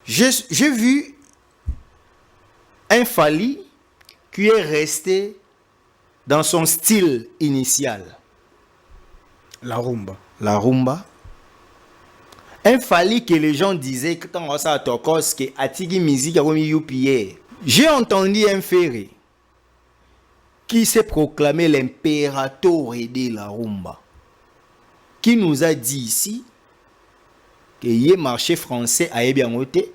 J'ai vu un Fally qui est resté dans son style initial. La rumba. Un Fally que les gens disaient que quand on va à Tokos, que Atigi musique a remis UPA. J'ai entendu un Ferré qui s'est proclamé l'impérateur de la rumba, qui nous a dit ici que le marché français a bien voté.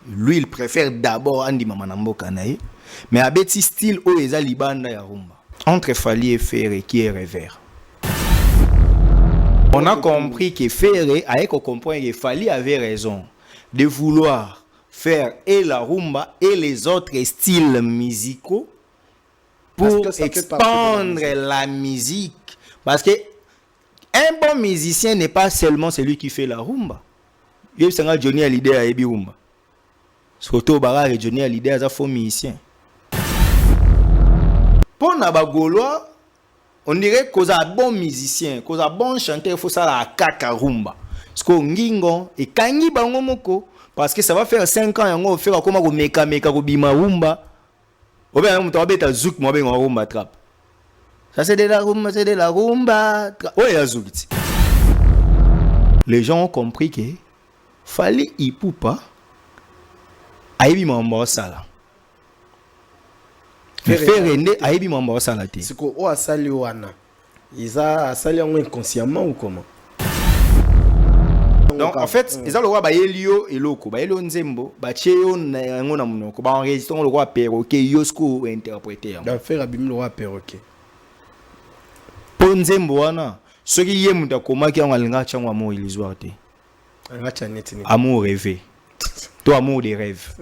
Lui, il préfère d'abord Andy Mamanambo Kanaï, mais à petit style où il y a Libanda ya rumba. Entre Fally et Ferré, qui est revers. On a compris que Ferré, avec on comprend que Fally avait raison de vouloir faire et la rumba et les autres styles musicaux pour expandre la musique. Parce que un bon musicien n'est pas seulement celui qui fait la rumba. Il y a Johnny Hallyday à Ebi Rumba. Surtout Barra et Johnny Hallyday à faux musicien. Pour Nabagolois, on dirait qu'on a un bon musicien, qu'on a un bon chanteur, il faut ça la kaka rumba. Parce qu'on ngingo et kangi bango moko parce que ça va faire 5 ans on va faire comme on meka ko bima rumba. Ou bien on va mettre zouk moi ben rumba trap. Ça c'est de la rumba. Ouais, ya zouk. Les gens ont compris que Fally Ipupa aibi mambo sala. Ferré aibi mambo sala te. C'est quoi o asali wana? Ils a asali inconsciemment ou comment? Donc en fait, ils ont le roi Bayelio et Loko, Bayelio Nzembo, Bacheo na ngona munoko, ba enregistrons le roi perroquet Yosko interprété. Dans faire abim le roi perroquet. Pour Nzembo wana, ce qui y est muta koma ki ngalinga changwa mo ilizwa te. Amour rêvé. Toi amour des rêves.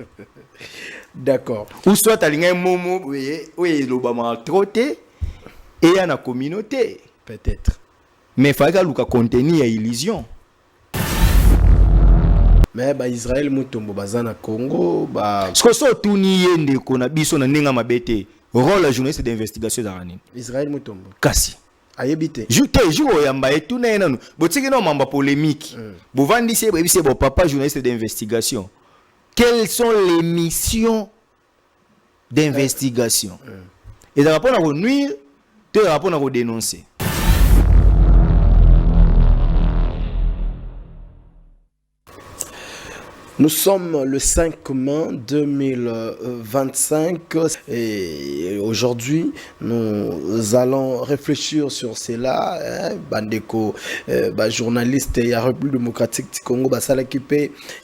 D'accord. Ou soit tu as un momo, oui, l'Obama trotté et il y a une communauté. Peut-être. Mais il faut que le contenu ait illusion. Mais Israël mutombo bazana Congo ce que so tuni yende kona biso na ninga mabete rôle la journaliste d'investigation d'Arani. Israël mutombo. Kasi. Ayebite. Jute jour yamba etuna enanu. Botiki no mamba polémique. Bovandi se brebise bo papa journaliste d'investigation. Quelles sont les missions d'investigation? Et de rapport à nuire, de rapport à dénoncer. Nous sommes le 5 mai 2025 et aujourd'hui nous allons réfléchir sur cela. Bandeko, journaliste, il y a République démocratique du Congo,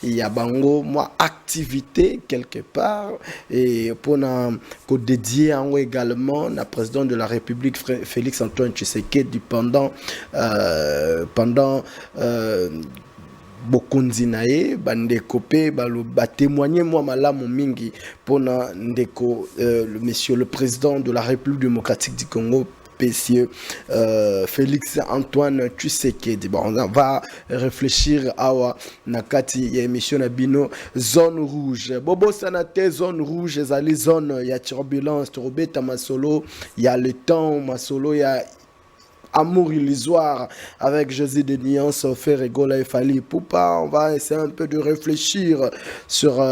il y a Bango, moi activité quelque part et pour nous dédier également la présidente de la République Félix Antoine Tshisekedi pendant bokonzi nae bandekopé ba témoigner moi malamu mingi pona ndeko le monsieur le président de la République démocratique du Congo monsieur Félix Antoine Tshisekedi. Bon, on va réfléchir à nakati ya émission na bino zone rouge bobo sanate zone rouge ezali zone ya turbulence Robeta Masolo, il y a le temps Masolo, il y a amour illusoire avec Jésus de Nuance, Ferregola et Fally Ipupa. On va essayer un peu de réfléchir sur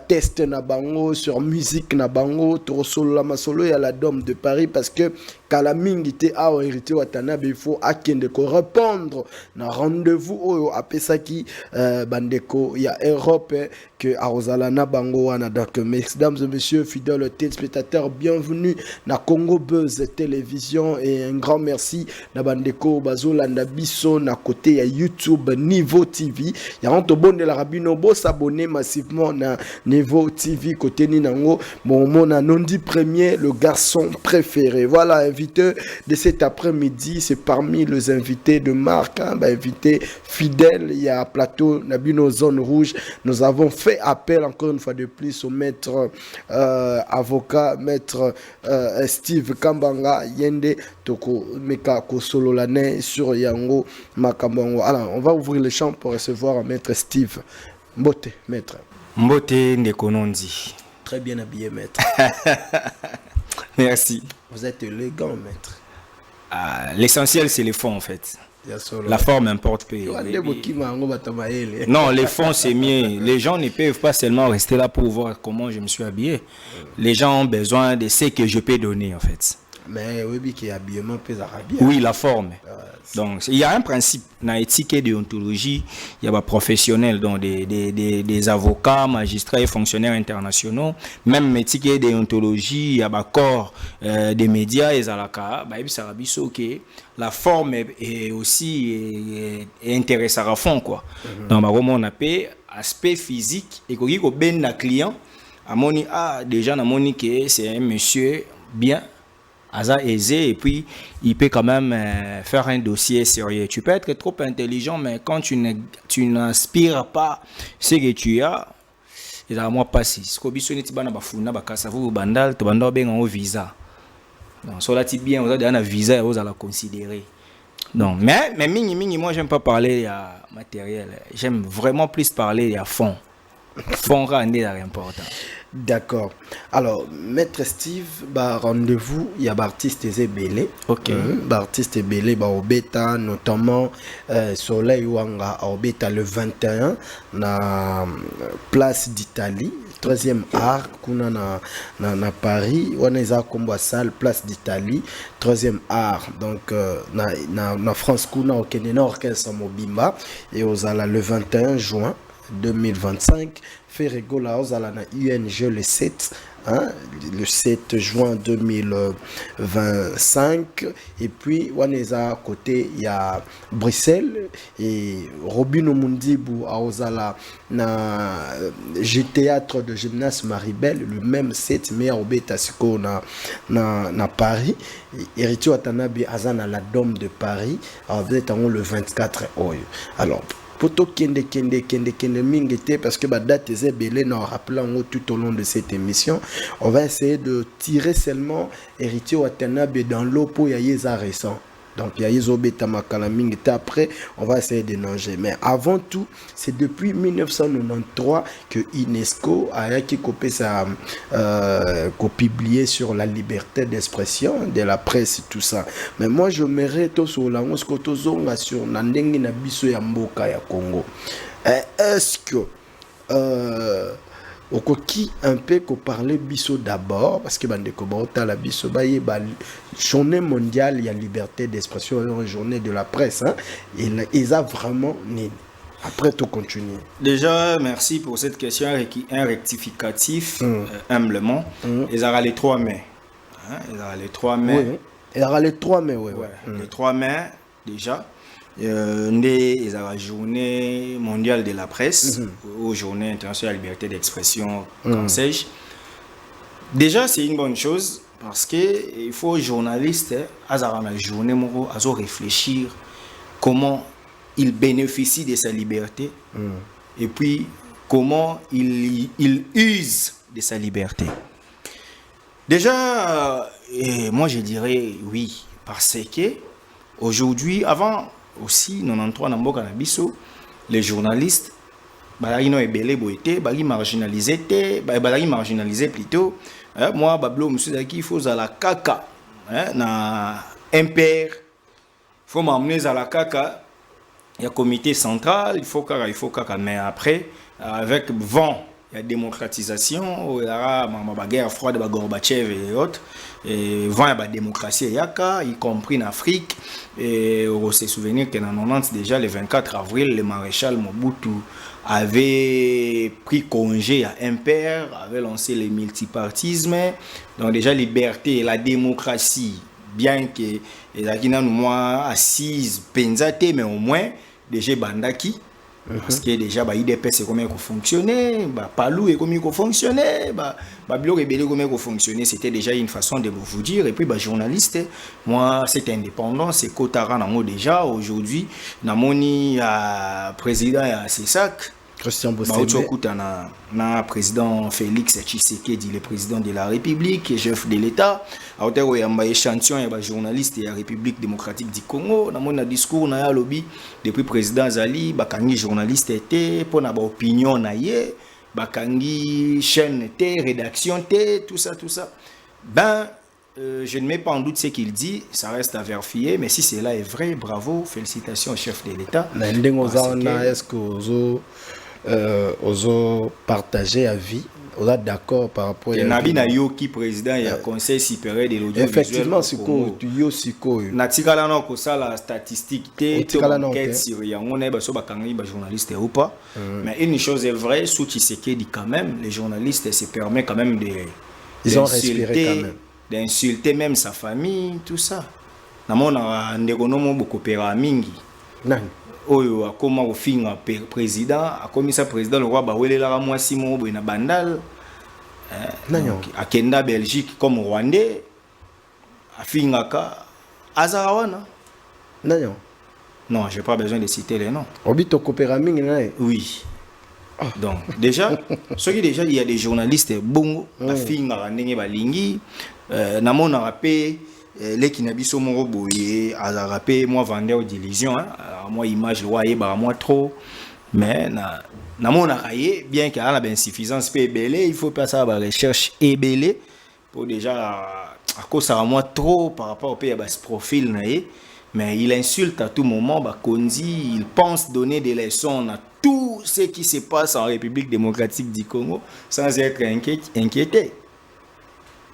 test Nabango, sur musique Nabango, Torosolo la Masolo et à la Dôme de Paris parce que Kalamingite a hérité Watanabe, il faut akende ko répondre na rendez-vous au apesaki bandeko ya Europe que Arozala Nabango wana. Donc mesdames et messieurs fidèles téléspectateurs, bienvenue na Congo Buzz Télévision et un grand merci na bandeko bazolanda biso na côté ya YouTube Niveau TV. Ya honte bon de la rabino bo s'abonner massivement na Niveau TV côté ni nango mon anondi premier le garçon préféré. Voilà, invité de cet après-midi, c'est parmi les invités de marque, invités fidèles. Il y a plateau Nabino Zone Rouge. Nous avons fait appel encore une fois de plus au maître avocat, maître Steve Kambanga Yende Toko Meka Kosololane sur Yango Makambango. Alors, on va ouvrir le champ pour recevoir maître Steve. Mbote, maître. Mbote Ndekonondi. Très bien habillé, maître. Merci. Vous êtes élégant, maître. L'essentiel, c'est les fonds, en fait. La forme importe peu. Non, les fonds c'est mieux. Les gens ne peuvent pas seulement rester là pour voir comment je me suis habillé. Les gens ont besoin de ce que je peux donner en fait. Mais oui, qui habillement peut bien. Oui, la forme. Donc, il y a un principe dans l'éthique et déontologie. Il y a des professionnels, donc des avocats, magistrats et fonctionnaires internationaux. Même éthique et déontologie, il y a des corps des médias et la forme est aussi intéressante à fond quoi. Donc, on appelle aspect physique et quand il ben na client, déjà que c'est un monsieur bien. Asa aisé et puis il peut quand même faire un dossier sérieux. Tu peux être trop intelligent, mais quand tu n'inspires pas ce que tu as, il a moi passé. Ce que tu as bana bafuna bakasa vous bandal to banda ben en visa. Donc cela ti bien vous avez un visa vous allez considérer. Donc mais moi j'aime pas parler à matériel. J'aime vraiment plus parler à fond. Fond rendre important. D'accord. Alors, Maître Steve, rendez-vous, il y a artiste Belé. Ok. Artiste Belé, Obeta, notamment Soleil Wanga, Obeta le 21, na place d'Italie, 3e art, kuna na Paris, on est à Combo salle, place d'Italie, 3e art. Donc, na France, kuna au Kenya, orchestre Mobimba, et aux ala le 21 juin 2025. Ferregola Ozala na UNG le 7, le 7 juin 2025. Et puis, on est à côté, il y a Bruxelles et Robino Mundibu à Ozala na Théâtre de gymnase Maribel, le même 7 mai à Obetasiko na Paris. Héritier Watanabe Azana la Dôme de Paris, vous êtes le 24 oyo. Alors, poto kende mingete parce que date est belé nous rappelant tout au long de cette émission. On va essayer de tirer seulement Héritier Watanabe dans l'eau pour yeza récent. Donc il y a Yezobeta Makala mingete, après on va essayer de nager. Mais avant tout, c'est depuis 1993 que UNESCO a publié sur la liberté d'expression de la presse et tout ça. Mais moi je mérite tout sur la sur Nandengi na biso ya mboka ya Congo. Est-ce que okoki un peu ko parler biso d'abord parce que bande ko bota la biso baye ba journée mondiale ya liberté d'expression, journée de la presse ils a vraiment né. Après tout continuer. Déjà merci pour cette question, un rectificatif humblement. Ils aura les 3 mai. Ils aura les 3 mai. Oui. Ils aura les 3 mai Les 3 mai déjà. Il y a la journée mondiale de la presse ou journée internationale de la liberté d'expression, comme sais-je. Déjà, c'est une bonne chose parce qu'il faut aux journalistes, à la journée, à réfléchir comment il bénéficie de sa liberté et puis comment il use de sa liberté. Déjà, moi je dirais oui, parce que aujourd'hui, avant aussi 93 na mboka na biso, les journalistes balaki no ebele boité balaki marginalisé plutôt moi bablo monsieur qui il faut za la kaka na MPR, il faut m'amener à la kaka, il y a comité central, il faut kaka mais après avec vent il y a démocratisation, il y a la guerre froide de Gorbatchev et autres. Et vent la démocratie y compris en Afrique. Et on se souvient que dans 90 déjà le 24 avril, le maréchal Mobutu avait pris congé à MPR, avait lancé le multipartisme. Donc déjà liberté et la démocratie, bien que les moi assise penzate, mais au moins déjà bandaki. Parce que déjà IDP c'est comment il fonctionnait, Palou et comment il fonctionnait, Blog et Bélé comment il fonctionnait, c'était déjà une façon de vous dire. Et puis journaliste, moi c'est indépendant, c'est Kotara nango déjà aujourd'hui, namoni président à CESAC. Christian Bossébe. Na président Félix Tshisekedi, le président de la République, chef de l'État. A hauteur où il y a un échantillon, il y a un journaliste de la République démocratique du Congo. Dans mon discours, na lobby depuis président Zali, bakangi journaliste était pour na ba opinion na yé, bakangi chaîne était, rédaction était, tout ça. Ben je ne mets pas en doute ce qu'il dit, ça reste à vérifier, mais si cela est vrai, bravo, félicitations au chef de l'État. Est-ce que vous partagez avis, vous êtes d'accord par rapport à Nabi Nayoki, président du Conseil supérieur de l'audiovisuel. Effectivement, c'est quoi Natikala na ko sala statistique te enquête sur yango na ba so ba kangi ba journaliste ou pas. Mais une chose est vraie, sous Tshisekedi quand même, les journalistes se permettent quand même de ils ont respiré quand même. D'insulter même sa famille, tout ça. Namona ndekonomo bokopera mingi. Nani oyo akoma ofinga président, akomisa président le roi bawelela mwasi mo boy na bandal. Akenda Belgique comme Rwandais. Afingaka Azarawana. Non, j'ai pas besoin de citer les noms. Obito Kopéraming, oui. Donc déjà, ceux qui déjà il y a des journalistes bongo, Afinga ndenge balingi, namona rapé les kinabiso moro boye, azarapé moi vendeur d'illusion, moi image loyer ba moi trop, mais namona raye bien qu'il y a la insuffisance peu belé, il faut pas ça ba recherche ébélé pour déjà à cause ça moi trop par rapport au pays à ce profil naé, mais il insulte à tout moment ba Kondi, il pense donner des leçons à tout ce qui se passe en République démocratique du Congo sans être inquiété.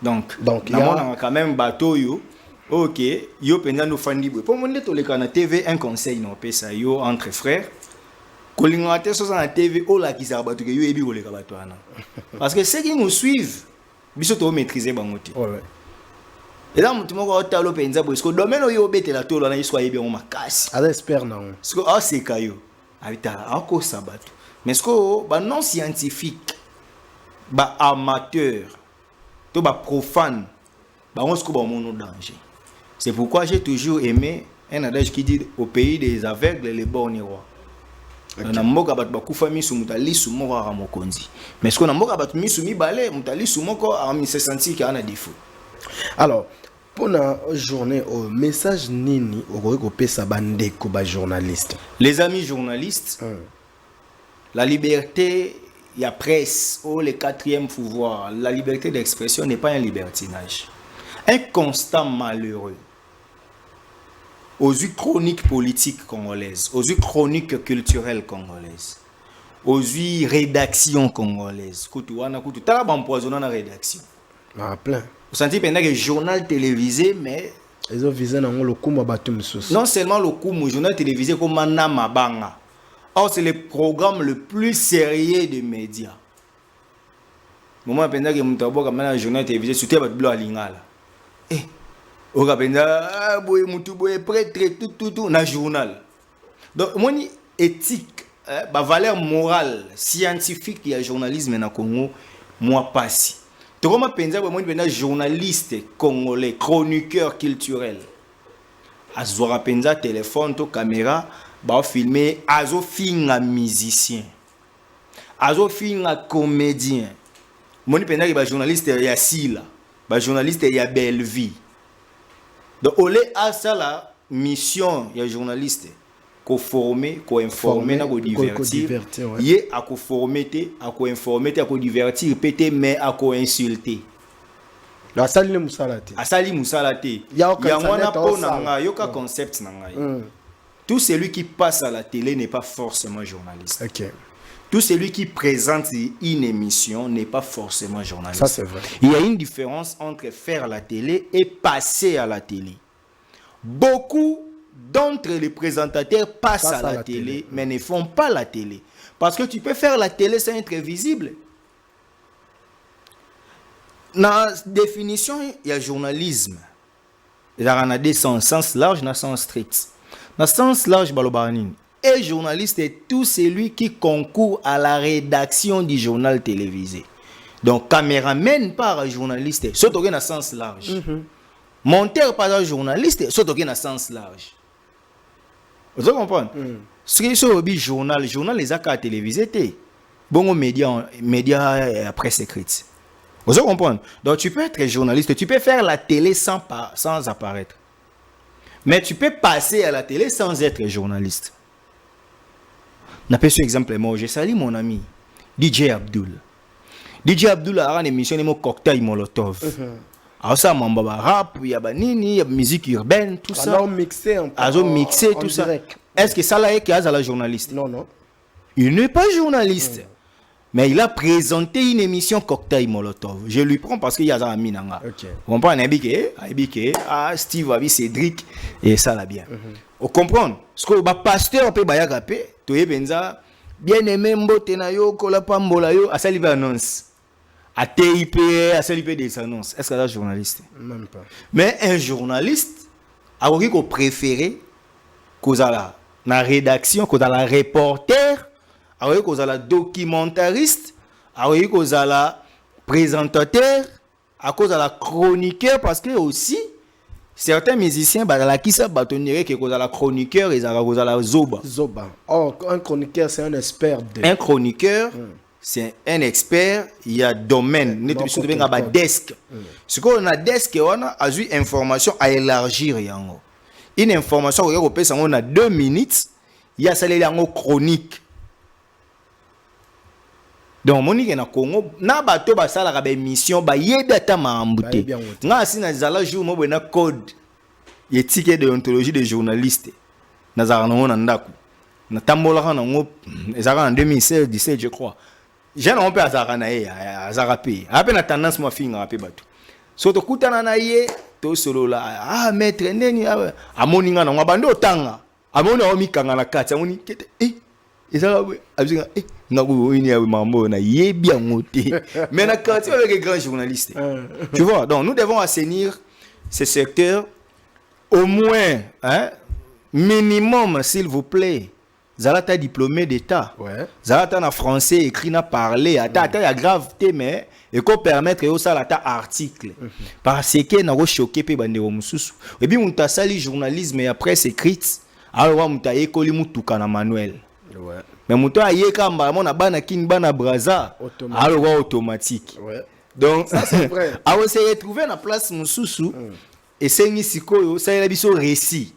Donc il y a quand même bateau yo. OK, yo pendant nous fandi pour mon to le kana TV un conseil no pesa yo entre frères. Kolingate so na TV o la ki sa bato ke yo ebi ko le ka bato ana. Parce que ceux qui nous suivent biso to maîtriser bangote. Ouais. Et là mutu moko otalo penza bo esko domaine yo betela to na iswa yebi on makasi. Ala espère non. Esko c'est kayo. Avita ako sabato. Mais esko ba non scientifique ba amateur to ba profane ba on esko ba mon danger. C'est pourquoi j'ai toujours aimé un adage qui dit au pays des aveugles les borgnes rois. Na mboka bat bakufa misu mutali sumoko ara mokonzi. Mais ce qu'on a mboka bat misu mi balé mutali sumoko a mi se sentir qu'il y a un défaut. Alors pour la journée au message nini au pesa bandeko ba journaliste. Les amis journalistes, la liberté il y a presse le quatrième pouvoir, la liberté d'expression n'est pas un libertinage. Un constat malheureux aux yeux chroniques politiques congolaises, aux yeux chroniques culturelles congolaises, aux yeux rédaction congolaise. T'as empoisonné la rédaction. Ah, plein. Vous sentez pendant que journal télévisé, mais. Ils ont visé dans le Kouma Batum. Non seulement le Kouma, journal télévisé comme Manama Banga. Or, c'est le programme le plus sérieux des médias. Moment pendant que Moutabo a un journal télévisé, c'était votre bleu à l'ingala. Au Rapenda, boy mutu boy prêtre tout na journal. Donc mon éthique, valeur morale, scientifique il y a journalisme na Congo, moi passé. Tu vois penza moi ben journaliste congolais, chroniqueur culturel. Azora penza téléphone to caméra, ba filmer azo finga musicien. Azo finga comédien. Mon penza ba journaliste ya sila, ba journaliste ya belle vie. Donc, on a ça la mission, il y a journaliste, qu'on former, qu'on informer, qu'on divertir. Il y a qu'on former, qu'on informer, qu'on divertir, péter, mais à qu'on insulter. La salle moussalate. La salle moussalate. Il y a un concept. Tout celui qui passe à la télé n'est pas forcément journaliste. Okay. Tout celui qui présente une émission n'est pas forcément journaliste. Ça, c'est vrai. Il y a une différence entre faire la télé et passer à la télé. Beaucoup d'entre les présentateurs passent à la télé, mais ne font pas la télé. Parce que tu peux faire la télé sans être visible. Dans la définition, il y a journalisme. Il y a des sens large, dans sens strict. Dans le sens large, balobanin. Et journaliste est tout celui qui concourt à la rédaction du journal télévisé. Donc, caméraman par journaliste, c'est dans un sens large. Monteur par journaliste, c'est dans un sens large. Vous comprenez? Ce qui est journal, les accords télévisés, bon média presse écrite. Vous comprenez? Donc, tu peux être journaliste, tu peux faire la télé sans apparaître. Mais tu peux passer à la télé sans être journaliste. On appelle ce exemple, moi, je salue mon ami, DJ Abdul. DJ Abdul a une émission de Cocktail Molotov. Alors ça mamba ba rap, il y a ba nini, il y a musique urbaine, tout ça. Alors mixé en tout ça. Est-ce que ça là est qui a la journaliste? Non. Il n'est pas journaliste. Mais il a présenté une émission Cocktail Molotov. Je lui prends parce qu'il y a un minanga. OK. On prend un Abike, Steve Abi Cédric et ça là bien. On comprend. Ce que le pasteur peut baya rapé, to yebenza bien aimé mbote na yo kola pambola yo, à ça il annonce. À TIP, à ça il des annonces. Est-ce que c'est un journaliste? Même pas. Mais un journaliste a qu'on préféré qu'on a la rédaction, qu'on a la reporter, qu'on a la documentariste, qu'on a la présentateur, à cause de la chroniqueur, parce que aussi certains musiciens qui ça bâtonnerait que qu'on a la chroniqueur et qu'on a la zoba. Oh, un chroniqueur c'est un expert de. Un chroniqueur c'est un expert, il y a domaine, nous devons avoir un desk. Ce qu'on a desk, on a eu information à élargir. Une information on a 2 minutes, il y a celle en chronique. Donc monique na Congo, na bato ba sala ka émission ba yeba ta maambute. Nga sina zala jour mo na code éthique de déontologie des journalistes. Na zara na ndaku. Na tambola na ngo ezara en 2016 17 je crois. J'ai un peu azara na ye azara pe. Ape na tendance mo finga ape bato. So to kutana na ye to solo la maître ndeni amoninga na ngabando otanga. Amoni o mikanga na kati amoni kete ezara abizinga mais quand avec les grands journalistes, tu vois, donc nous devons assainir ce secteur au moins, minimum, s'il vous plaît. Zalata diplômé d'État, Zalata na français écrit na parler, il y a gravité mais et qu'on permettre au salata article parce que na choqué pe bande mususu et puis on t'a sali journalisme et après c'est écrite alors on t'a écoli mutuka na manuel. Mais mon temps aïe kamba mon abana kin bana braza alors automatique. Donc ça c'est vrai. Alors c'est retrouver na place mususu et c'est ni sikoyo ça y a biso récit.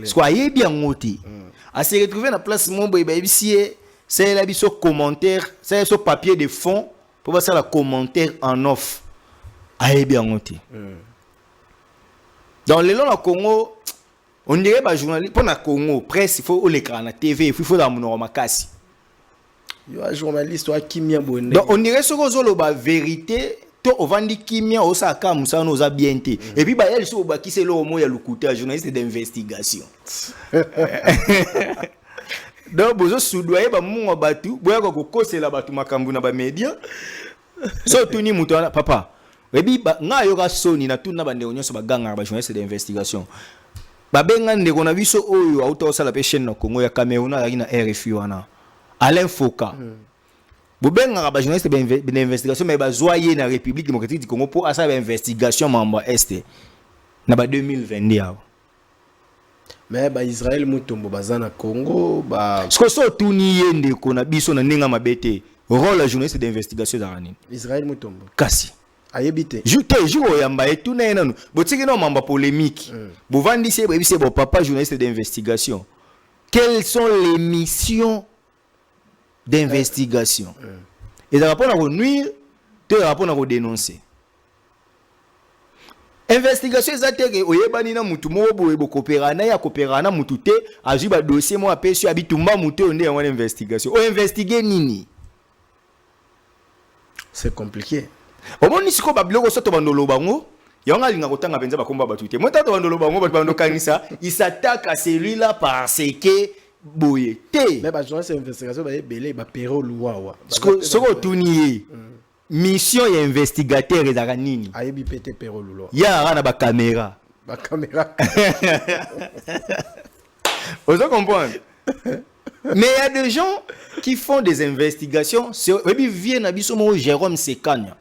Soyez bien ngoti. À se retrouver na place mon boy bisie c'est la biso commentaire, c'est ce papier de fond pour passer la commentaire en off. Aïe bien ngoti. Dans les longs Congo on dirait que journaliste pour la Congo presse il faut l'écran la TV il faut dans mon makasi. Yo un journaliste toi kimia bonne. Donc on dirait ce que zo ba vérité to ovandi kimia osaka musa no za bienté et puis ba elle so ba ki c'est le mot ya lukuta journaliste d'investigation. Donc bozo soudoyer ba mungo batu boya ko kosela batu makambu na ba media so tuni muto papa et puis nga yo ka soni na tuna ba ndeko nyoso ba ganga ba journaliste d'investigation. Babenga ndeko na biso oyo auto osala pe chaîne na Congo ya Cameroun ali na RFI wana Alain Foka bobenga ba journaliste d'investigation mais bazoyer na République démocratique du Congo pour asala investigation mamba est na ba 2022 mais ba Israël mutombo bazana Congo ba ce que so tuni yende ko na biso na ninga mabete rôle la journaliste d'investigation za nini Israël mutombo kasi ayebite jour yamba et tout nanu botiki no mamba polémique bovandi c'est bon papa journaliste d'investigation quelles sont les missions d'investigation et ça va pas nous nuire te va pas nous dénoncer investigation ezateke oyebani na mutu mo boye bokoperana ya koperana mutu te azu ba dossier mo apesi abitumba mutu onde ya investigation o investiguer nini c'est compliqué. Omoni siko ba biloko soto bandolo bango yanga linga kotanga penza bakomba batuté moi tato bandolo bango bando kanisa il s'attaque à celui-là parce que boye té mais ba journaliste investigation ba belé ba pero luwawa soko tunié mission ya investigateur ezaka nini ayebi pété pero lulo ya ana ba caméra vous comprenez. Mais il y a des gens qui font des investigations c'est viennent à biso Jérôme Sekanya.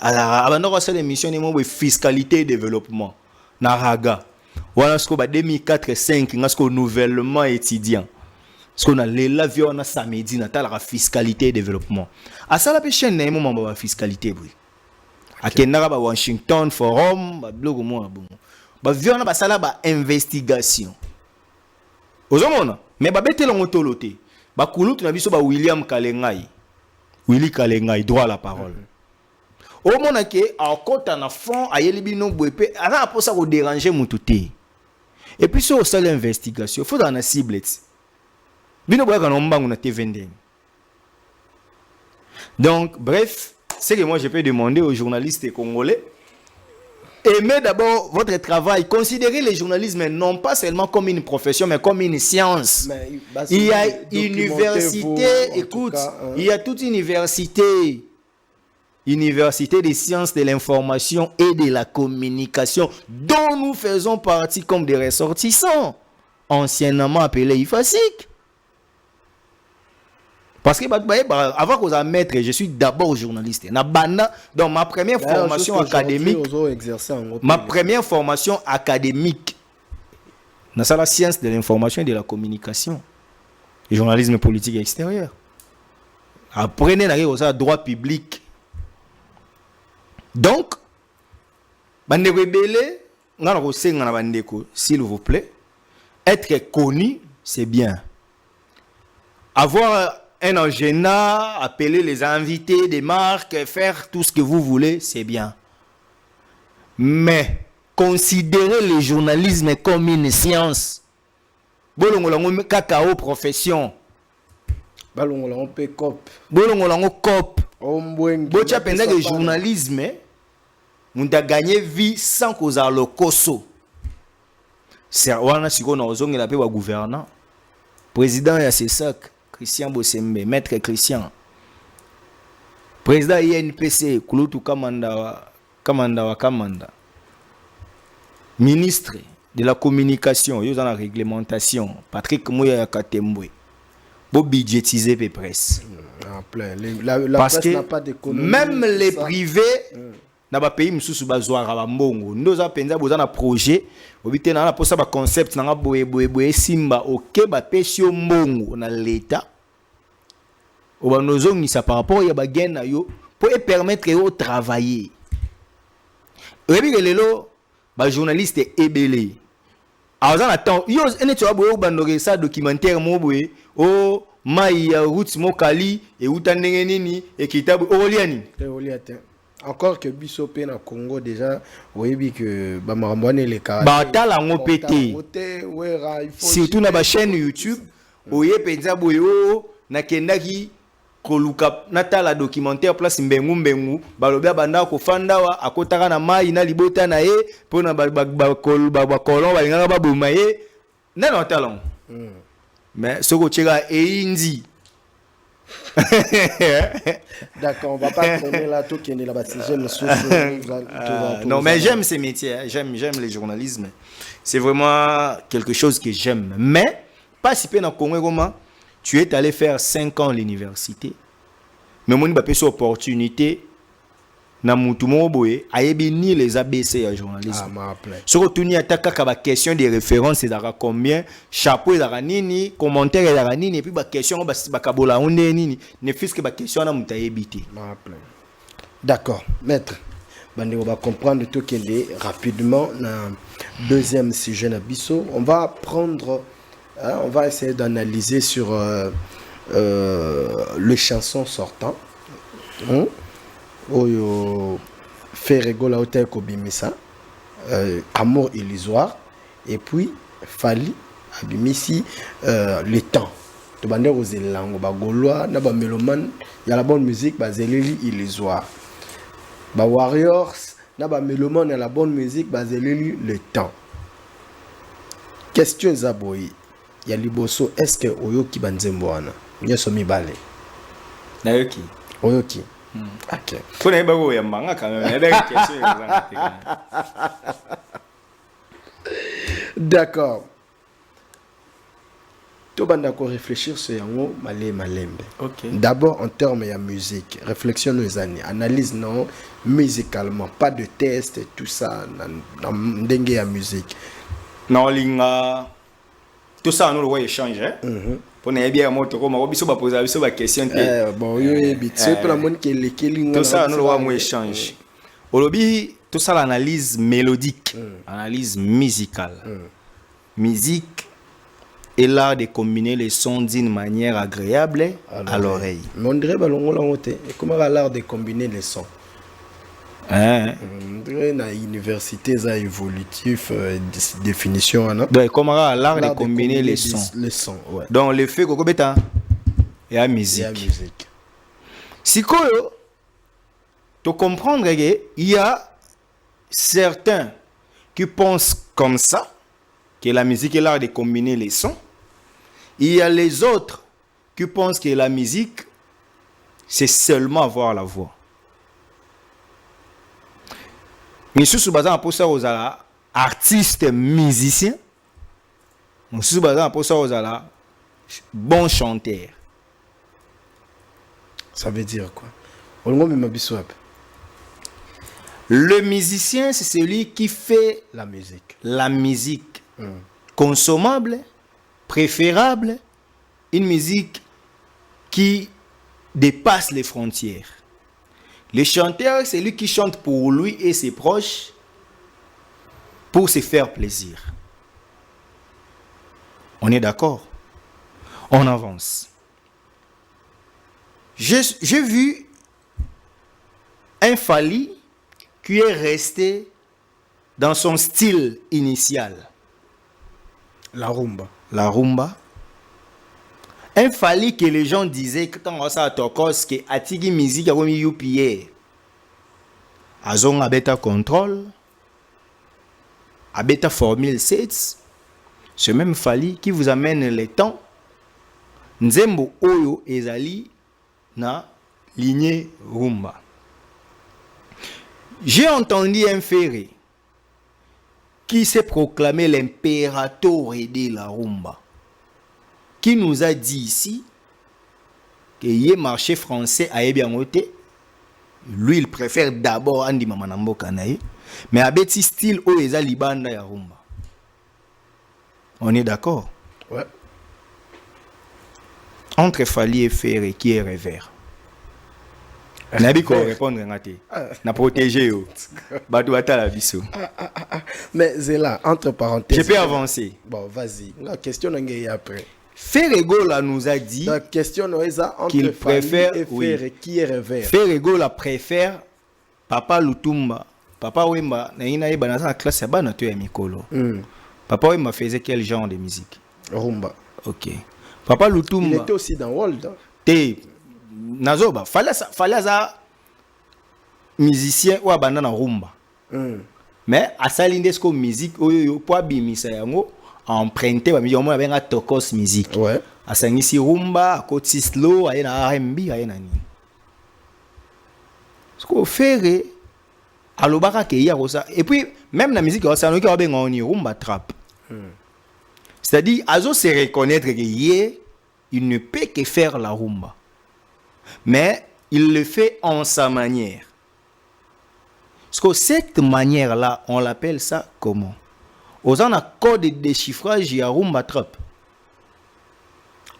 Alors, avant de faire l'émission de fiscalité et développement, Naraga, voilà ce qu'on a 2004-5, on a ce qu'on nouvellement étudiant. Ce qu'on a l'avion, on a samedi, on a la fiscalité et développement. À ça, la chaîne, on a la fiscalité. À Kenara, Washington, Forum, blog, moi, bon. On a la investigation. Mais ba bete longo tolote. Ba kulutu na biso ba William Kalengai. Willy Kalengai droit à la parole. au moment que à côté en fond à yelibino boepe ala pour ça déranger mututé et puis sur ça l'investigation faut dans la cible bino boya kana mbangu na T22. Donc bref, c'est que moi je peux demander aux journalistes congolais, aimez d'abord votre travail, considérez le journalisme non pas seulement comme une profession mais comme une science. Il y a une université, écoute, il y a toute une université des sciences de l'information et de la communication dont nous faisons partie comme des ressortissants, anciennement appelés IFASIC. Parce que avant que vous maître, je suis d'abord journaliste. Dans ma première formation académique, c'est la science de l'information et de la communication, le journalisme politique extérieur. Apprenez à droit public. Donc, s'il vous plaît, être connu, c'est bien. Avoir un agenda, appeler les invités des marques, faire tout ce que vous voulez, c'est bien. Mais considérer le journalisme comme une science. Bolongolango kakao profession. Balongolango pe cop. Bolongolango cop. Bocha penza que le journalisme, on a gagné vie sans cause à le koso. C'est wana siko na ozongi la pe wa gouvernant. Président ya Sesak. Christian Bossembe, maître Christian. Président INPC, Kulutu Kamanda. Ministre de la communication, il y a la réglementation, Patrick Mouya Katembwe. Pour budgétiser les presse. La parce presse que n'a pas d'économie. Même les privés, dans les pays, nous avons un projet. Obité na pour ça ba concept na boye simba OK ba pesio mbongo na l'état oba nozongi ça par rapport ya ba gena yo pour permettre yo travailler. Rebi lelo ba journaliste ebele azana temps yo ene tu aboye ba ndore ça documentaire mo boye o mai ya route mokali e utandenge nini e kitabu oliani encore que Bissopé na Congo déjà oui que ba marambone les cas batala ngo pété surtout na ba chaîne YouTube oye penza boyo na kendaki koluka natala documentaire place mbengu balobia banda ko fanda wa akotaka na mai na libota na ye pona ba kolon balingaka ba boma ye na na talon mais soko tchega eindi. D'accord, on va pas traîner là tout qui est là-bas. Non, mais j'aime ces métiers, j'aime le journalisme. C'est vraiment quelque chose que j'aime. Mais, pas si peu dans Congo, comment tu es allé faire 5 ans à l'université. Mais moi, je n'ai pas opportunité. Na mutumo boye ayebi ni les ABC à journalisme. Sur retourner attaque à la question des références et d'ara combien chapeau d'ara nini commentaire d'ara nini et puis ba question ba kabola onde nini ne fils que ba question na mutayebité. D'accord, maître. On va comprendre tout qu'il est rapidement dans deuxième sujet na biso. On va prendre on va essayer d'analyser sur les chansons sortant. Oyo Ferrego la hôtel Kobimisa Amour illusoire et puis Fali Abimisi le temps to bande ozelango ba gaulois na ba mélomane ya la bonne musique ba zeleli illusoire ba warriors na ba mélomane la bonne musique ba zeleli le temps. Question zaboyi ya liboso, est-ce que oyoki banzembo wana nyeso mibale na yoki oyoki. Ok. Faut n'aller pas ya manga quand même. D'accord. Tu vas réfléchir sur yango malembe. Ok. D'abord en termes de musique, réflexion nos années, analyse non musicalement, pas de test et tout ça dans dengue ya musique. Non linga tout ça nous le voit échanger. Pour ne bien moto comme on biso ba poser biso ba question bon yo bitso pour la monde qui les kelinga tout ça nous le voit échange. Olobi tout ça l'analyse mélodique, analyse musicale. Musique est l'art de combiner les sons d'une manière agréable à l'oreille. Mais on dirait balongo la moté. Comment l'art de combiner les sons? Hein? Na université ça évolutif définition hein? Donc comment l'art de combiner les sons. Les sons, ouais. Donc le fait que beta et la musique. Et la musique. Si quoi tu comprendre que il y a certains qui pensent comme ça que la musique est l'art de combiner les sons. Il y a les autres qui pensent que la musique c'est seulement avoir la voix. Mais sous basant pour ça aux artistes musiciens, sous basant pour ça aux bons chanteurs. Ça veut dire quoi? Le musicien, c'est celui qui fait la musique consommable, préférable, une musique qui dépasse les frontières. Le chanteur, c'est lui qui chante pour lui et ses proches pour se faire plaisir. On est d'accord? On avance. J'ai vu un Fally qui est resté dans son style initial. La rumba. La rumba. Un Fally que les gens disaient que quand on a tokos que atigi musique a remis UPA. Azon abeta control. Abeta formule 7. Ce même Fally qui vous amène les temps. Nzembo Oyo ezali na lignée rumba. J'ai entendu un ferré qui s'est proclamé l'impérateur de la rumba, qui nous a dit ici que le marché français a bien voté. Lui, il préfère d'abord Andy Mamanambo Kanaï, mais à petit style où il y a libanda ya rumba. On est d'accord? Ouais. Entre Fally et Ferré, qui est revers? Nabi ko répondre ngati. Na protéger yo. Batu batala biso. Mais Zela, entre parenthèses. Je peux avancer. Bon, vas-y. La question est après. Ferregola nous a dit la question qu'il préfère et Ferré, qui est revers. Ferregola préfère Papa Lutumba. Papa Wemba na ina yeba na classe ba na to ya mikolo. Papa Wemba faisait quel genre de musique? Rumba. OK. Papa Lutumba. Il était aussi dans World. Nazoba, fallait ça musicien ou abandon na rumba. Mais à salinde ce musique oyo po bimisa yango emprunté ba million benga tokos musique. Ouais. A sangisi rumba, a côté slow, a na R&B, a na ni. Ce qu'on fait alobaka ke ya ça et puis même la musique ça no ki benga oni rumba trap. C'est-à-dire azo se reconnaître que il ne peut que faire la rumba. Mais il le fait en sa manière. Parce que cette manière-là, on l'appelle ça comment? Aux en code de déchiffrage, il y a rumba trap.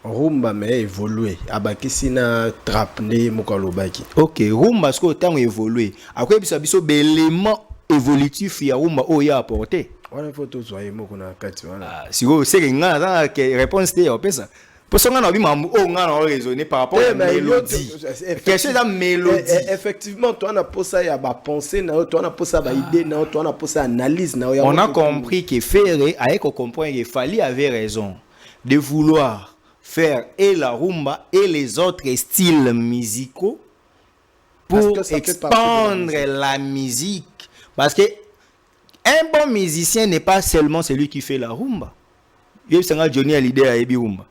Rumba mais évolué. Abakisina trap ne mokalobaki. Ok, rumba parce que autant évolué. Après il y a des éléments évolutifs il y a rumba où il y a apporté. On a photo soit moko na kati voilà. Si vous c'est que réponse t'es au ça. Pour ça, on a raisonné par rapport à la mélodie. Quelque chose mélodie. Effectivement, toi, on a posé à pensée, toi, on a posé à idée, toi, on a posé à analyse. On a compris que Ferré, avec qu'on comprend qu'il Fally avait raison de vouloir faire et la rumba et les autres styles musicaux pour expandre la musique. Parce que un bon musicien n'est pas seulement celui qui fait la rumba. Il y a Johnny Hallyday à Ebi Rumba.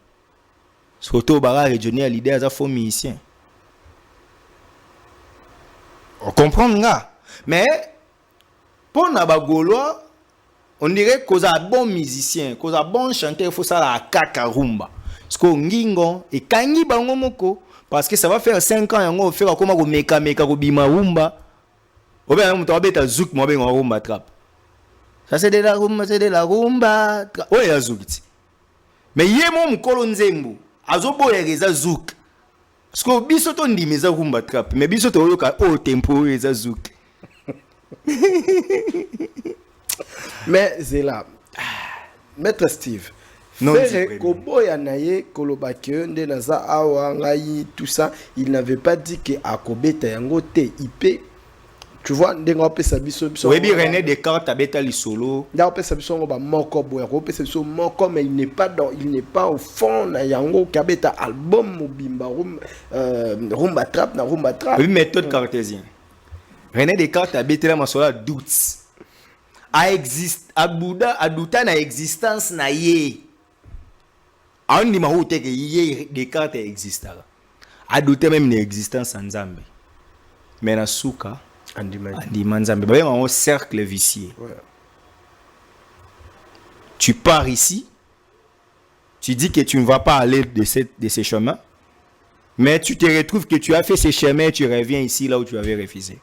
Surtout Barra Johnny Hallyday as un faux musicien. On comprend là. Mais pour Nabagolois, on dirait qu'on a bon musicien, qu'on a bon chanteur, il faut ça la kaka rumba. Parce qu'on ngingo et kangi bango moko parce que ça va faire 5 ans on faire comme ko meka ko bima rumba. Ou bien on va beta zouk mo ben rumba trap. Ça c'est de la rumba, c'est de la rumba. Ouais ya zouk. Mais yemo mukolo nzembo. Azobo ereza zouk. Parce que biso to ndimeza rumba trap, mais biso to yoka au tempo ereza zouk. Mais c'est là. Maître Steve. Non, Koboya naye kolobake nde naza awa ngai tout ça, il n'avait pas dit que akobeta yango te IP tu vois ndenge opesa biso Oui, René Descartes a bêta li solo. Là opesa biso ngo ba moko boya opesa biso moko mais il n'est pas au fond na yango kabeta album mobimba rumba trap na rumba trap. Oui, méthode cartésienne. René Descartes a bêta la masola doutes. A Bouddha a douta na existence na ye. A on dit ma que ye Descartes existera. A douter même l'existence en Zambie. Mais na souka Andi Manzambe. Il y a un cercle vicieux. Ouais. Tu pars ici, tu dis que tu ne vas pas aller de ces chemins, mais tu te retrouves que tu as fait ces chemins et tu reviens ici là où tu avais refusé.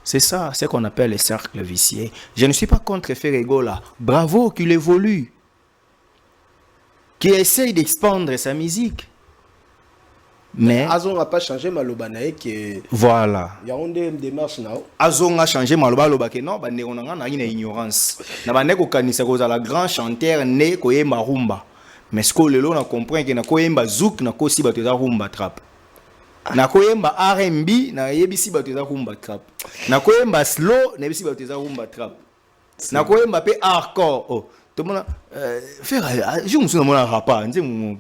C'est ça, c'est ce qu'on appelle les cercles vicieux. Je ne suis pas contre Ferregola. Bravo qu'il évolue, qu'il essaye d'expandre sa musique. Mais Azon n'a pas changé malobanae que voilà. Il y a une démarche now. Azon a changé maloba que non, bande on a une ignorance. Na bande ko kanisa ko za la grand chanteur né ko yemba rumba. Mais ce que lelo na comprend que na ko yemba zouk na ko si bato za rumba trap. Na ko yemba R&B na yebisi bato za rumba trap. Na ko yemba slow na yebisi bato za rumba trap. Na ko yemba pe hardcore. Oh, tout le monde faire je me suis na rapa, nze mu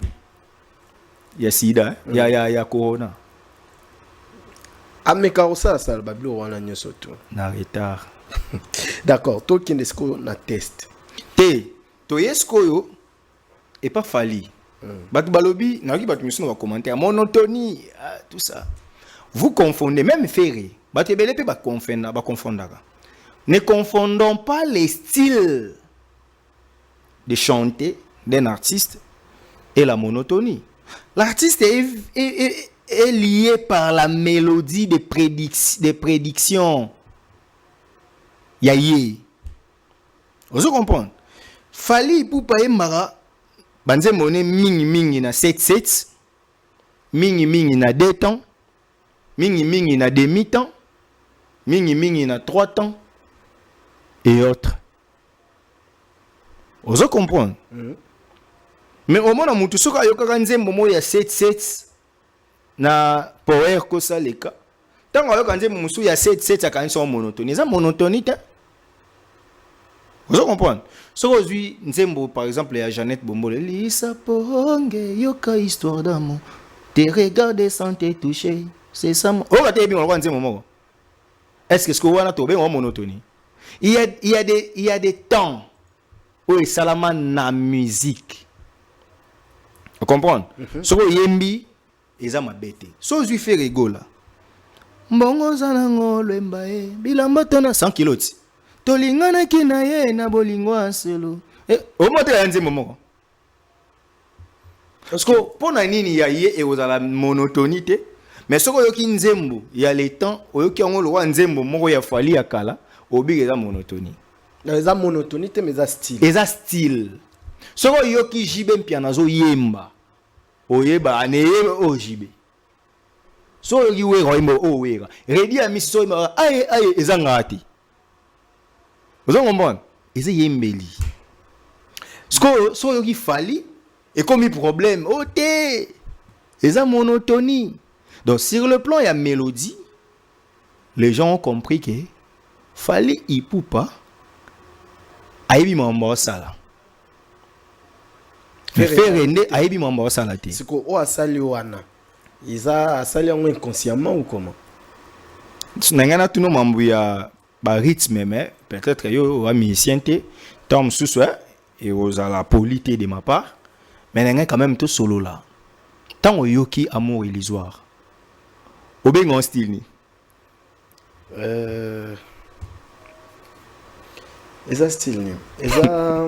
il y a sida, il y a corona. Ameka osa sala bablo wana nyoso tu. Na retard. D'accord, toi qui est-ce na test. To yesko yo et pas fali. Batu balobi na ki batu misu na commentaire monotonie tout ça. Vous confondez même Ferré. Batu belé pe ba confondaka. Ne confondons pas les styles de chanter d'un artiste et la monotonie. L'artiste est lié par la mélodie des prédictions. Yaye. Vous comprenez? Fali pour payer mara, banze monnaie mingi na 7-7, mingi na 2 temps, mingi na demi-temps, mingi na 3 temps, et autres. Vous comprenez? Mais au moins, mutu soka yoka nzembo mo ya 7-7 na power ko saleka. Tango yoka nzembo musu ya 7-7 akanisa monotonie. Ça monotonie ta. Vous comprenez? So aujourd'hui nzembo par exemple ya Jeannette Bombole Lisa Ponge yoka histoire d'amour. Te regarder sans te toucher. C'est ça. Oh ka te bi mo nzembo moko. Est-ce que ce que wana to be monotonie? Il y a des temps où salama na musique. Vous comprenez? So yembi eza mabete. So zui fait rigola. Mbongo zanango lemba e bilamba tona 100 kiloti. Tolingana kina ye na bolingo aselo. O moto ya nzembo moko. Parce que pour nini ya ye e ozala monotonité, mais soko yoki nzembo ya le temps oyoki ngo lo nzembo moko ya fali ya kala, obi eza monotonie. Eza monotonité mais eza style. Eza style. Soko yoki jibe mpiana zo yemba. Oyeba aneye o jibe. So yoki wera oyemba o wera. Redi a misi so yemba aye eza ngati. Vous comprenez? Eza yembeli. So yoki fali et comme problème ote. Eza monotonie. Donc sur le plan il y a mélodie. Les gens ont compris que fali ipupa ayebi mambo sala. Faire render ayebi mambo sala te. C'est ko o asali wana. Isa asali yango inconsciemment ou comment? Nangana tuno mambo ya ba rythme mais peut-être yo wa musicien te tom sous et aux à la polité de ma part mais nanga quand même tout solo là. Tant yoki amour illusoire. Obengon style ni. Eza style ni. Eza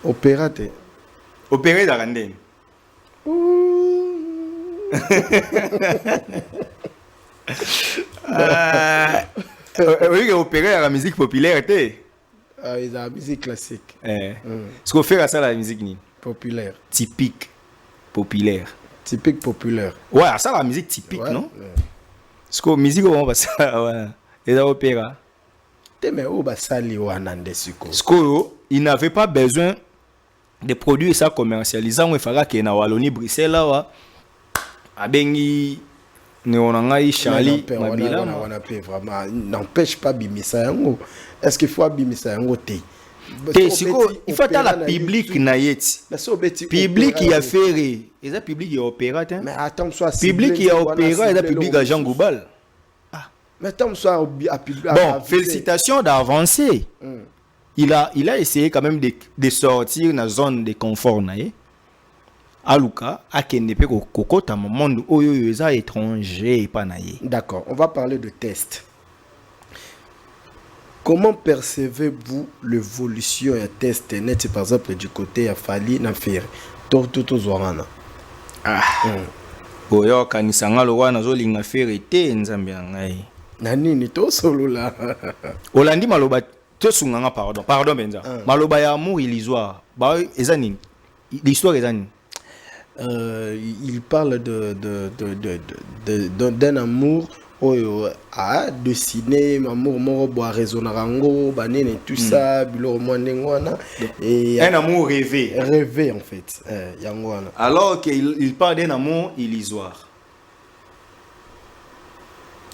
opéra te. Opéré d'Aranden. Oui, opéré à la musique populaire te. Eza musique classique. Ce qu'on fait à ça la musique ni populaire. Typique populaire. Typique populaire. Ouais, ça la musique typique, ouais, non? Ce que musique on va ça ouais. Et la opéra. Mais où va ça li wana ndesuko. Ce que il n'avait pas besoin de produire ça commercialisant il fallait que na Wallonie Bruxelles là wa abengi Néonangai Charlie Mabila. On a pas vraiment n'empêche pas bimisa yango. Est-ce qu'il faut bimisa yango te? Il faut la public na yeti. Public qui a fait et ça public qui opéra. Mais attends soit public qui a opéra et ça public à Jean Goubal. Mais attends soit à public. Bon, félicitations d'avancer. Il a essayé quand même de sortir dans la zone de confort na ye. Aluka akende pe kokota monde oyo eza étranger pa na ye. D'accord, on va parler de test. Comment percevez-vous l'évolution et test net par exemple du côté à Fali na Ferry Tortuto Zorana? Oyo kanisanga lo wana zo linga Ferry te nzambe ngai. Na nini to solo la? Olandi maloba to sunganga pardon benza. Maloba ya amour illusoire. Ba eza nini? L'histoire eza nini? Il parle d'un amour à dessiner, amour moro boa raisonnarango, banene tout ça, bilo moindengwana et un amour rêvé. Rêvé en fait, yangwana. Alors qu'il parle d'un amour illusoire.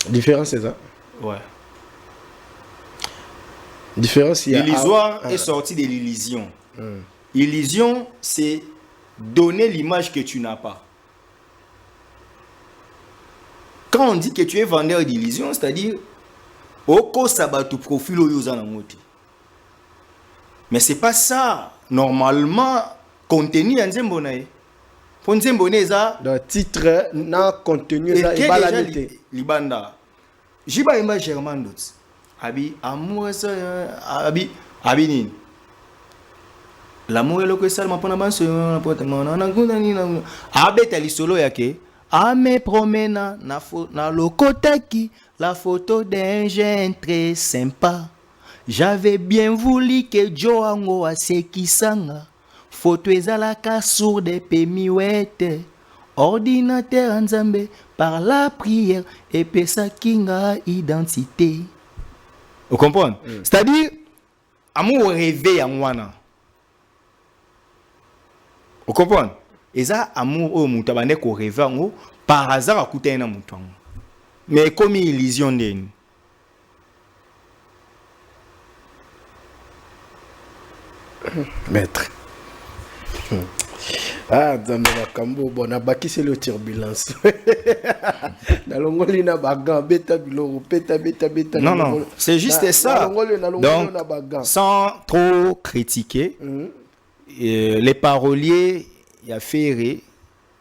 Différence c'est ça? Ouais. Différence il y a illusoire est sorti de l'illusion. Illusion c'est donner l'image que tu n'as pas. Quand on dit que tu es vendeur d'illusion, c'est-à-dire oko sabatu profil oyozana moti. Mais c'est pas ça. Normalement, contenu nzembo na ye. Pour nzembo neza le titre na contenu ça et balanité. Libanda. Jiba imba Germain Dots. Abi amour ça abi ni. L'amour est le que ça m'a pas n'avancer na porte na abeta li solo yake ame promena na lokotaki la photo d'un jeune très sympa. J'avais bien voulu que Joango asekisanga photo ezalaka sur des pemiwete ordinateur nzambe par la prière et pesa kinga identité. Vous comprenez? C'est-à-dire amour rêvé en wana. Vous comprenez? Et ça, amour au mutabane ko rêve ngo par hasard akuta na mutu. Mais comme illusion d'en. Maître. Ah, dans le cambo, bon, a baki c'est le turbulence. Dans l'ongoli na bagan, beta bilo, beta. Non, non, c'est juste ça. Donc, sans trop critiquer. Les paroliers y a ferré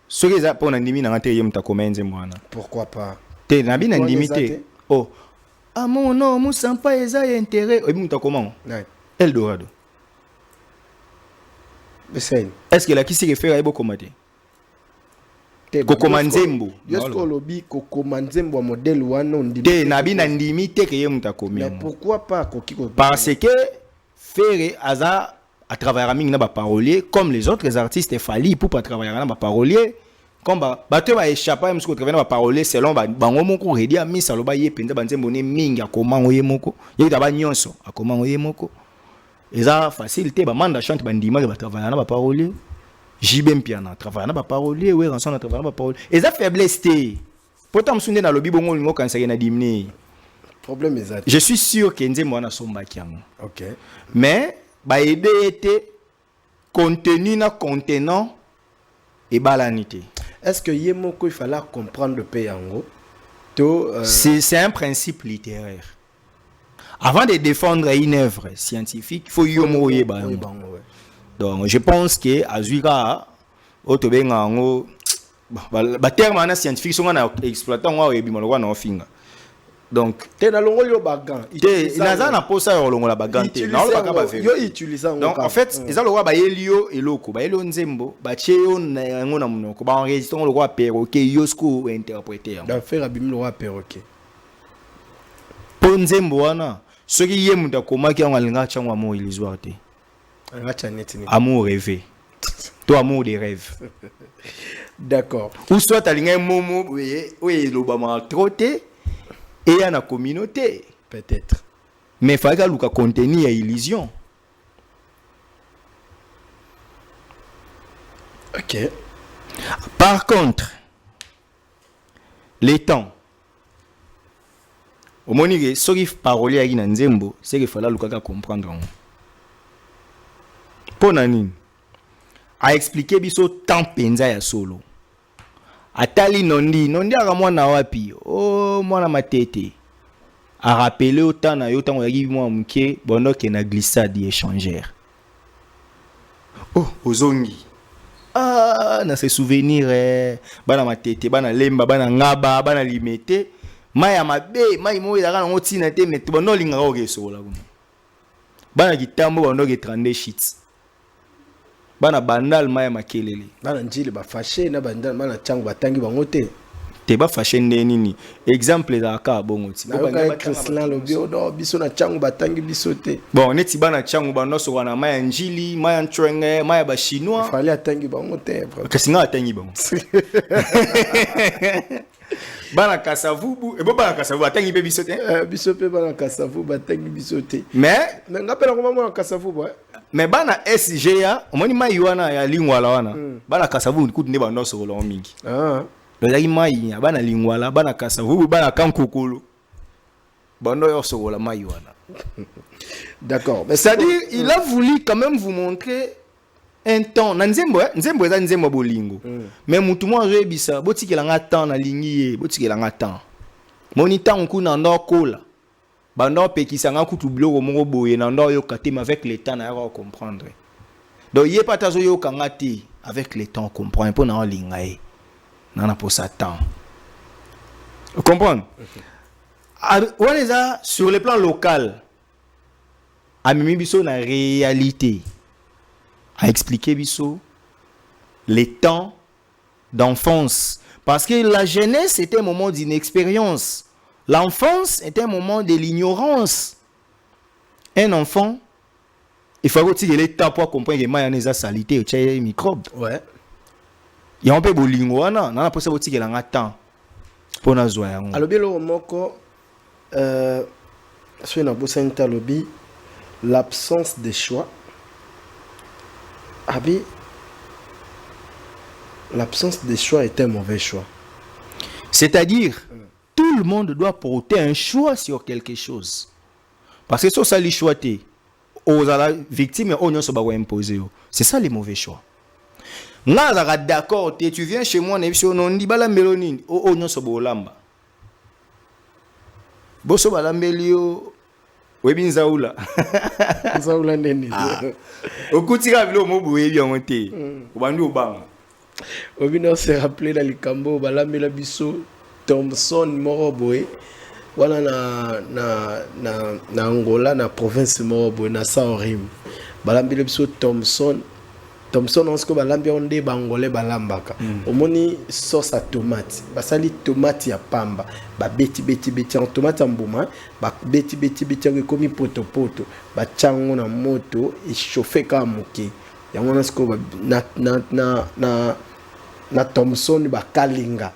ce que ça pour n'andimi na ngate yem ta comenze mwana pourquoi pas te na bi n'andimité oh ah mon non musampa eza intérêt et muta comment Eldorado est-ce que la qui se réfère à Ebo Komate Kokomanzembo yosko lobi Kokomanzembo modèle wana ndimi te na bi n'andimité que yem ta komen mais pourquoi pas kokiko parce que ferré aza à travers na ba parolier comme les autres artistes il fallait pour pas travailler na ba parolier comme bato ba échapper même ce que travailler na ba parolier selon bango moko redi a mi saloba ye penza banzembo ne mingi akoma ngoye moko ye da ba nyonso akoma ngoye moko eza facilité ba manda chante bandima ba travailler na ba parolier JB Mpiana travailler na ba parolier we ranson na travailler na ba parolier eza faiblesse té pourtant msunde na lobi bongo lingo kansa na dimné problème exact je suis sûr que nzembo na somba kiango OK mais ba aider était contenu na contenant et balanité. Est-ce que yemoko il fallait comprendre le payango c'est un principe littéraire. Avant de défendre une œuvre scientifique, il faut yomo yeba. Donc je pense que Azuira otobenga ngo ba terme scientifique sont na exploitant wa ebimolo na ofinga. Donc te na longo yo bagan naza na posa yo longo la bagan te na lo ba yo utilisa ngo donc en fait eza lo ba elio eloko ba elio nzembo ba cheyo na ngo na munoko ba enregistre ngo lo perroquet yo sco interpréter da faire abim lo perroquet po nzembo wana soki ye muta komaki ngo alinga changwa mo illusoire te ngacha net ni amour rêvé toi amour des rêves d'accord ou soit alinga momo oui lo ba ma trotter et à la communauté peut-être mais il fallait que contenu à illusion. OK. Par contre les temps. Au moment où ce parolier à Nzembo, c'est qu'il fallait le comprendre. Pour nani, a expliqué biso temps penza ya solo. Atali nondi aga mwana wapi, oh mwana matete. A rappelé autant na yo tant yaki mwa mke bondo ke na glissade échangère. Oh, ozongi. Ah, na se souvenir bana matete, bana lemba, bana ngaba, bana limete, maya mabe, mai mo ezaka na ngotina te mais bondo linga oke sola kuna. Bana kitambo bondo ke 32 shits. Bana bandal maya makelele. Bana njile ba fâché na bandal bana changu batangi bango te. Te ba fâché nini. Exemple za ka bongo ti. Na ka Christian lobio do biso na changu batangi biso te. Bon, neti bana changu bando so wana maya njili, maya ntrenge, maya ba chinois. Fallait atangi bango te. Kasinga atangi bango. Bana kasavubu, e bo bana kasavubu atangi pe biso te. Biso pe bana kasavubu batangi biso te. Mais ngapela ko mama kasavubu mais bana SGA, omoni mai wana ya lingwala wana. Bana kasavubu kutu ne bando so lo mingi. Ah. Lozaki mai bana lingwala, bana kasavubu, bana kankokolo. Bando yo so la mai wana. D'accord. Mais c'est-à-dire il a voulu quand même vous montrer un temps. Nzembo eza nzembo bolingo. Mais mutu mo rebisa, botikela nga temps na lingi, botikela nga temps. Moni temps ku na ndokola. Bando pekisa nga kutu bloko moko boye na ndo yo katema avec le temps na ya comprendre. Donc yé pas tazo yo kangati avec le temps comprendre pour na lingae. Nana pour ça temps. Vous comprenez? On est sur le plan local. A mimi biso na réalité. A expliquer biso les temps d'enfance. Parce que la jeunesse était un moment d'inexpérience. L'enfance est un moment de l'ignorance. Un enfant, il faut que les temps pour comprendre que mayonnaise a salité ou des microbes. Ouais. Il y a un peu de lingo, non? On a pas ça que il a temps pour nous jouer. Alors bien le moko, sur une absence lobby, l'absence de choix. Abi, l'absence de choix est un mauvais choix. C'est-à-dire, tout le monde doit porter un choix sur quelque chose. Parce que si ça les choix, aux victimes, on ne se va imposer. C'est ça les mauvais choix. D'accord, tu viens chez moi, on dit bala melonine, on ne se va lamba. Boso bala melio, webi nzaula. Nzaula neni. Okutira bilo mobu webi onte. Obandu obanga. Obi no se rappeler la likambo bala mela biso Thompson Moroboe. Wana na Angola na province Moroboe na Saorim. Bala mela biso Thompson on se ko balambi onde bangolais balambaka. Omoni sauce à tomate. Basali tomate ya pamba. Ba beti en tomate mbuma, ba beti komi poto. Ba chango na moto e chauffer ka moke. Yango na se ko na Thompson ba kalinga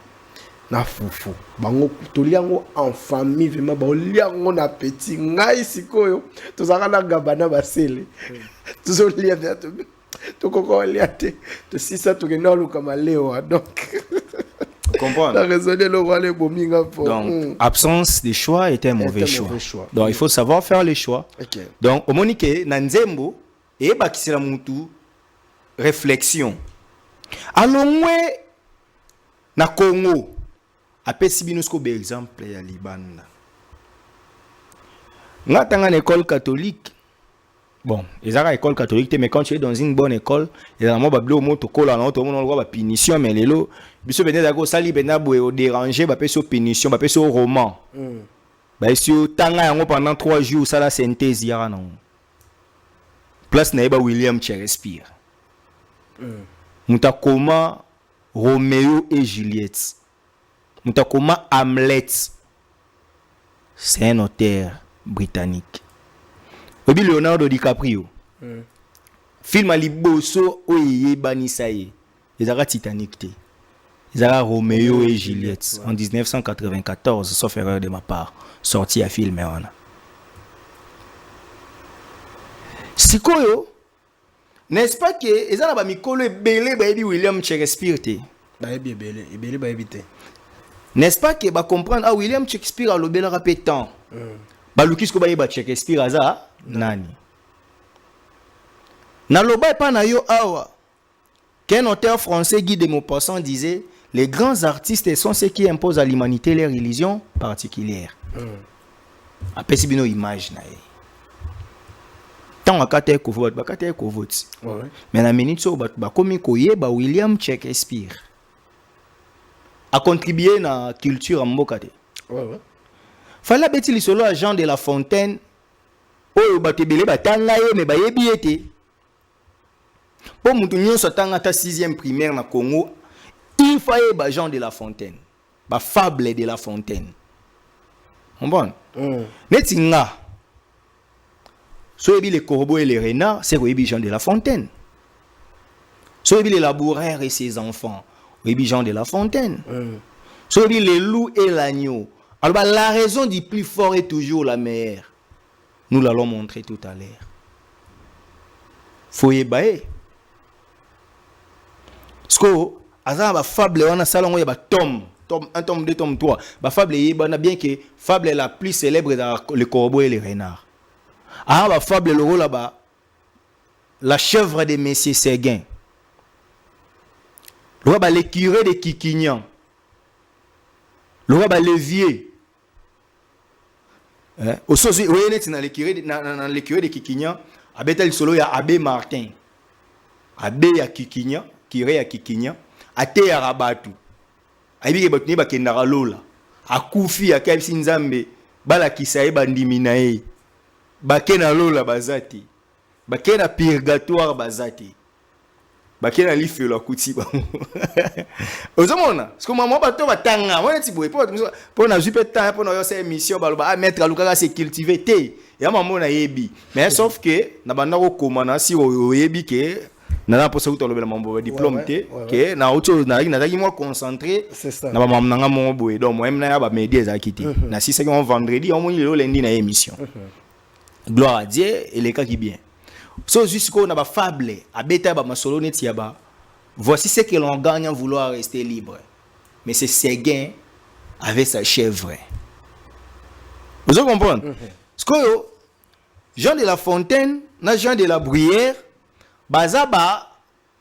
na fufu. Bango toliango en famille vraiment ba oliango na petit ngai sikoyo. Tozaka na gabana basele. Tozolia bientôt. Donc absence de choix est un mauvais choix. Donc il faut savoir faire les choix. Okay. Donc au monique nanzembo et bakisela mutu réflexion. Allons na Congo apesi binusko be exemple ya Libanda. Ngatanga na école catholique. Bon, ils ont une école catholique, mais quand tu es dans une bonne école, ils ont un punition, mais les lots, ils ont dérangé, ils ont punition, ils ont roman. Ils ont pendant 3 jours, ça la synthèse. Place na William Shakespeare. Mutakoma Roméo et Juliette. Mutakoma Hamlet. C'est un auteur britannique. Obi Leonardo DiCaprio. Film à Liboso oye banisaye. Ils ont Titanic. Ils ont Roméo et Juliette en 1994, sauf erreur de ma part, sorti à film. Sikoyo, n'est-ce pas que ils ont ba mikolo belé ba William Shakespeare te. Ba belé ba ebité. N'est-ce pas que ba comprendre ah William Shakespeare a lobela rapétant. Ba lukis ko ba yeba Shakespeare aza nani. Na loba pa na yo awa. Qu'un auteur français Guy de Maupassant disait les grands artistes sont ceux qui imposent à l'humanité leur religion particulière. Après c'est une image na ye. Tant akate ko vote bakate ko vote. Mais la minute so ba komi ko yeba William Shakespeare. A contribué na culture en mbokate. Fala beti lisolo à Jean de La Fontaine. Oyo batebele batanga ye me bayebi ete. Pour mutu nyonso tanga ta 6e primaire na Congo, il fallait ba Jean de La Fontaine. Ba fable de La Fontaine. Bon. Neti nga. So yebi les corbeaux et les renards, c'est yebi Jean de La Fontaine. So yebi les laboureurs et ses enfants. Oui, Jean de La Fontaine. Sur les loups et l'agneau. Alors, la raison du plus fort est toujours la meilleure. Nous l'allons montrer tout à l'heure. Faut y bailler. Parce que, à la fable, on a salon, il y a tome 1, tome 2, tome 3. La fable, il y a bien que fable est la plus célèbre dans les corbeaux et les renards. Ah, la fable, le rôle là-bas, la chèvre de Messieurs Séguin. Le roi l'écureuil de Kikignan. Le roi l'évier. Au sosie, vous voyez, dans l'écureuil de Kikignan, il solo ya Abbé Martin. Abbé ya Kikignan, Kiré ya Kikignan, Ate ya Rabatu. Aïbi ke ba kendara lola. Akufi ya Kabisi Nzambe, bala kisaye bandiminae. Bakena lola bazati. Bakena purgatoire bazati. Bakena life la kuti ba. Ozomona, parce que maman bato batanga, wana tiboye pour na jupe temps pour na yo cette émission ba mettre aluka se cultiver té. Ya maman na yebi. Mais sauf que na banda ko komana si o yebi ke na posa ko tolobela mambo diplôme té que na auto na daki moi concentré na ba maman nga mo boye donc moi na ba médias za kiti. Na si c'est vendredi, on moni le lundi na émission. Gloire à Dieu et les cas qui bien. So jusqu'au na ba fable a beta ba masolo neti ya ba. Voici ce que l'on gagne en vouloir rester libre. Mais c'est Séguin avec sa chèvre. Vous comprenez? Parce que Jean de La Fontaine, Jean de la Bruyère, Bazaba,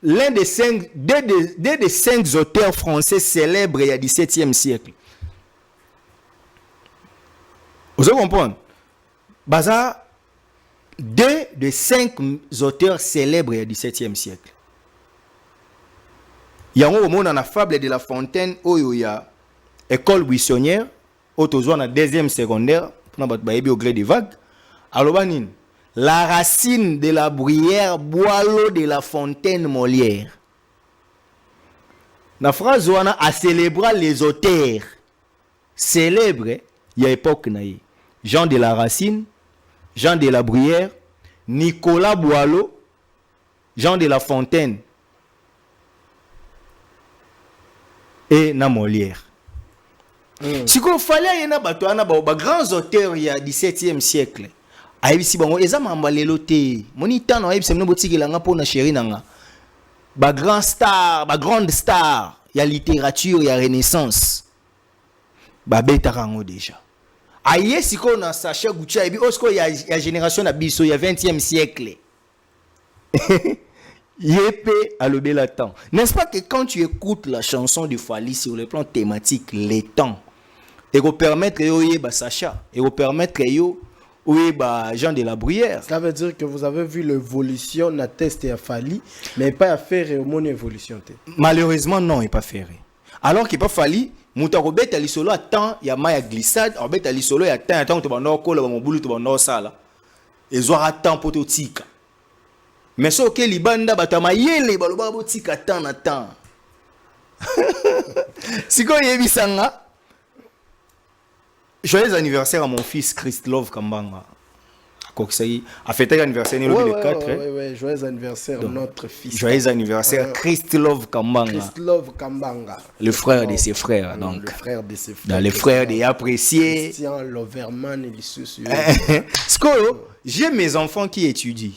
l'un des 5 auteurs français célèbres il y a 17e siècle. Vous comprenez? Baza, 2 des 5 auteurs célèbres il y a 17e siècle. Il y a un moment dans la fable de La Fontaine où il y a école buissonnière, où tu as 2e secondaire, pour au gré des vagues. Alors, la racine de la bruyère boit l'eau de La Fontaine Molière. La phrase a célébré les auteurs célèbres, il y a époque, Jean de la Racine, Jean de la Bruyère, Nicolas Boileau, Jean de La Fontaine et na Molière. Si qu'on fallait y a grands auteurs il y a 17e siècle. Aïbisi bango ezama mbalelo te. Monita no aïbisi mno botiki langa po na chéri nanga. Ba grand star, ba grande star, il y a littérature, il y a renaissance. Ba beta rango déjà. Aïe si qu'on a Sacha Gucci ibi osko il y a génération na biso il y a 20e siècle. Yépé à le bel temps. N'est-ce pas que quand tu écoutes la chanson de Fally sur le plan thématique, les temps, et vous permettre yo yeba Sacha, et vous permettre yo yeba Jean de la Bruyère. Ça veut dire que vous avez vu l'évolution na test et à Fally, mais pas à faire mon évolution. Malheureusement non, il pas faire. Alors qu'il pas Fally, muta robeta li solo attend, il y a maya glissade, robeta li solo ya attend to bando ko la mobulu to bando sala. Et zo attend pototika. Mais ce que les bandes batama yele baloba botika tant na tant. Si ko yebi sanga. Joyeux anniversaire à mon fils Christlove Kambanga. A fêté l'anniversaire le 4. Oui, joyeux anniversaire à notre fils. Joyeux anniversaire Christlove Kambanga. Christlove Kambanga. Le frère de ses frères donc. Le frère de ses frères. Dans les frères des appréciés. Christian Loverman et les soucis. Skolo, j'ai mes enfants qui étudient.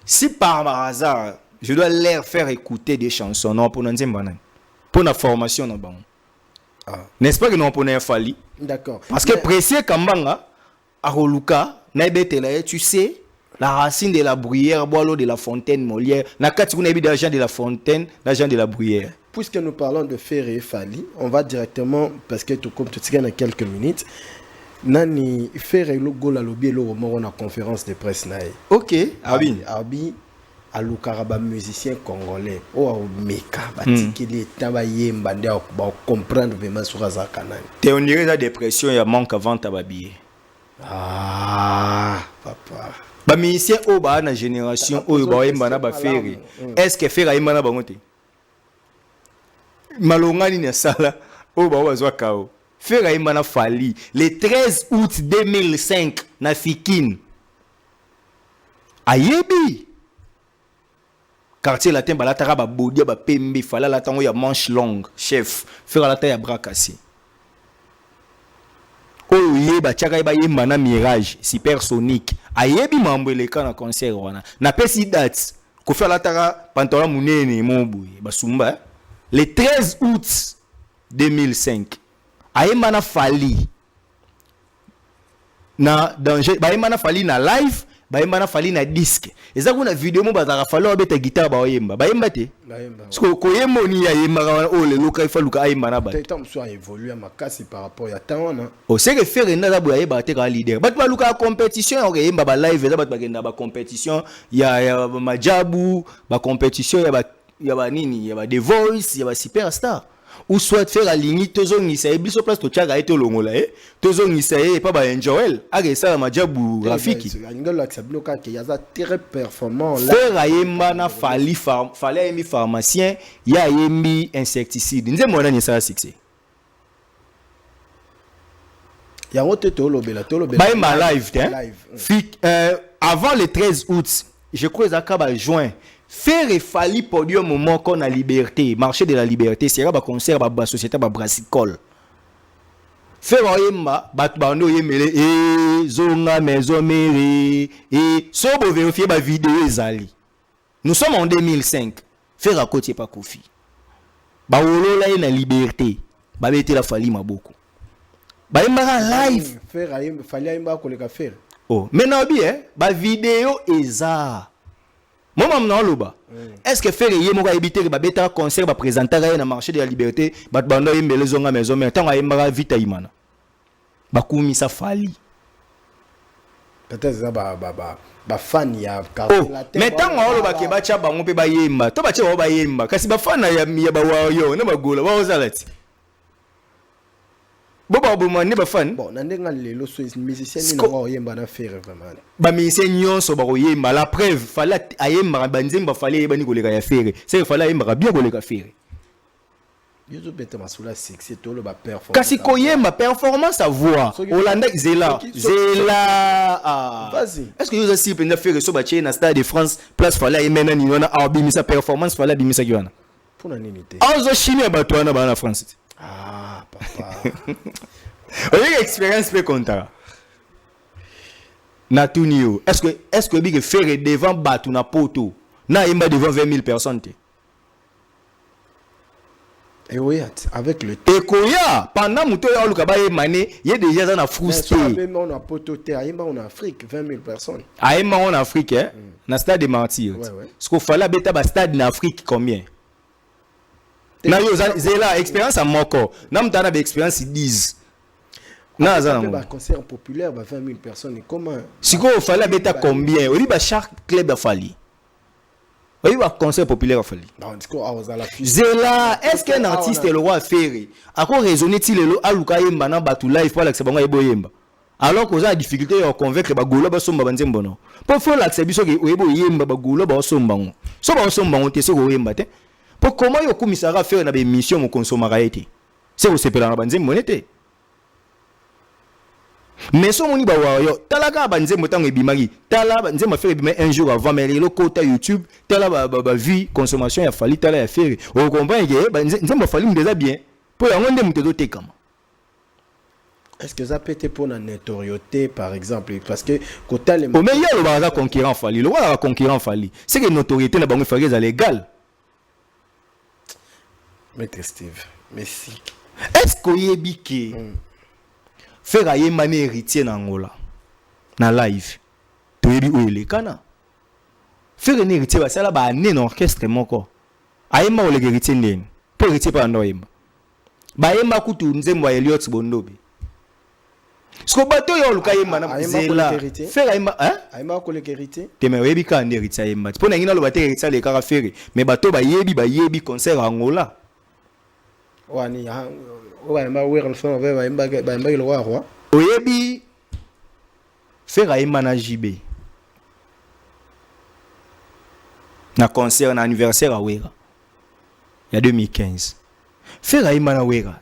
Si par hasard, je dois leur faire écouter des chansons, non, pour la formation, non, bon. N'est-ce pas que nous prenons Fali? D'accord. Parce que précieux Kambanga, à Roluka, tu sais, la racine de la bruyère, boit l'eau de la fontaine Molière. Nakati vous n'avez d'argent de la fontaine, l'argent de la bruyère. Puisque nous parlons de Ferré et Fali, on va directement, parce que tout comme tu sais, dans quelques minutes, Nani Ferré le go la lobby le moment en conférence de presse naï. Ok, Abi. Abi, à l'Ukaraba musicien congolais. Oh, meka, batiki les tabaye mbande à comprendre vraiment sur Azakanan. T'es on dirait la dépression, il y a manque avant tababier. Ah, papa. Ba musicien au ba na génération au ba yemba na ba Ferré. Est-ce que Ferré yemba na bangote? Malongani na sala au ba wazwa kao. Ferré yemba na Fali le 13 août 2005 na Fikine. Ayebi. Quartier latin balatara ba bodia ba pembe fala la tango ya manche longue chef Ferré la taille ya bras cassé. Oyo yeba chaka yeba yemba na Mirage supersonique ayebi mambo eleka na concert wana na pesi date ko faire la tara pantalon munene mobuye basumba le 13 août 2005 ayemba na Fali na danger bayemba na Fali na live bayemba na Fali na disque eza kuna video mo bazaka Fali obeta guitare ba oyemba bayemba te sko ko yembo ni ya yemba o le loka ifaluka ayemba na ba tant soit évoluer ma casse par rapport à tawana o seke faire na za boya ba te ka leader bat baluka compétition o yemba ba live eza bat bagenda ba compétition ya majabu ba compétition ya ba nini ya ba The Voice ya ba superstar ou soit faire la ligne tozongisa biso place to tchaga ete longola tozongisa pa ba Joel aga ça majabu rafiki ngalo aksablo ka ke yaza très performant là faire yemba na Fali yembi pharmacien ya yembi insecticide nze mona ni ça succès ya wote tolobela ba ma live avant le 13 août je crois à juin faire Fali podium moment qu'on a liberté marché de la liberté c'est un concert ba société ba brassicole faire yemba bat bando yemele zonga maison mairie et so bo vérifier ba vidéo ezali nous sommes en 2005 faire à côté pas Kofi ba wolola na liberté ba bete la Fali maboko ba yemba live faire Fali yemba ko le ka faire oh maintenant bien ba vidéo eza Maman loba. Est-ce que faire yemo ka ebiter ba beta concert ba présenter na marché de la liberté bat bando yembele zonga maison mais tant ayemba vita imana. Ba kumisa Fali. Peut-être ça ba fan ya mais tant loba ke ba cha bango pe ba yemba to ba cha ba yemba kasi ba fan ya ba wayo na bagola ba ozalati. Boba obuma ne ba fan bon na ndenga lelo so musicien ni ngo yemba na faire vraiment ba musicien nyonso ba yemba la preuve fala ayemba banzemba fala yeba ni koleka ya faire c'est fala yemba bien koleka faire yozo bete masula succès to le ba performance kasi ko yemba performance à voix Olanda Zela vas-y est-ce que yozo si penda faire so ba na Stade de France place fala yemena ni wana abi sa performance fala bi misa kiwana pour na nini te azo chine ba toana ba na France. Ah, papa. Une expérience peut compter. Natunio. Est-ce que big faire devant batu na poto na imba devant 20 000 personnes. Et oui, avec le temps. Et koya pendant muto ya lukaba ye mané, il y a déjà ça na frustré. On a poto te aimba en Afrique 20 000 personnes. Aimba en Afrique hein. Na stade de Martyrs. Ce qu'il fallait beta ba stade en Afrique combien? Na yo zela expérience à moko na mtana ba expérience 10 na za na concert populaire ba 20 000 personnes et comment siko fallait beta combien oli ba chaque club a Fali oli ba concert populaire a Fali non disco a la zela est-ce qu'un artiste est le roi faire a quoi raisonner ti lelo aluka yemba na batu live pour l'accès bango yebo yemba alors que ça a difficulté à convaincre ba golo ba somba banzembo no pour faire l'accès biso ke yebo yemba ba golo ba somba ngo so ba somba ngo te so go yemba te. Pour comment yo commissariat faire na émission mon consommateur été c'est vous c'est pela na banzembo monete mais so moni ba wa yo talaka banzembo tango ebimaki tala banzembo faire ebima un jour avant mais le côté YouTube tala ba vie consommation ya Fali tala ya faire on comprend que banzembo Fali déjà bien pour yango ndem te doté kama. Est-ce que ça peut être pour la notoriété par exemple parce que côté les mais il y a le baraza concurrent Fali le roi concurrent Fali c'est que notoriété na bango faire légal. Maître Steve, merci. Est-ce que oyebi ke faire ayemba na héritier na Angola na live toyebi oyelekana faire na héritier basala ba ane na orchestre moko ayemba oleka héritier ndeni po héritier pa ndo yemba bayemba kutu nzembo ya Elliot Bondobe sko bato yo luka yemba na zela faire ayemba ayemba ko le héritier teme oyebi ka ande héritier ayemba po na ngina lo bate héritier le kaka faire mais bato bayebi concert Angola wani bayemba wera nfana bayemba le roi oyebi faire ayemba na JB na concert na anniversaire à Wera il y a 2015 faire ayemba na Wera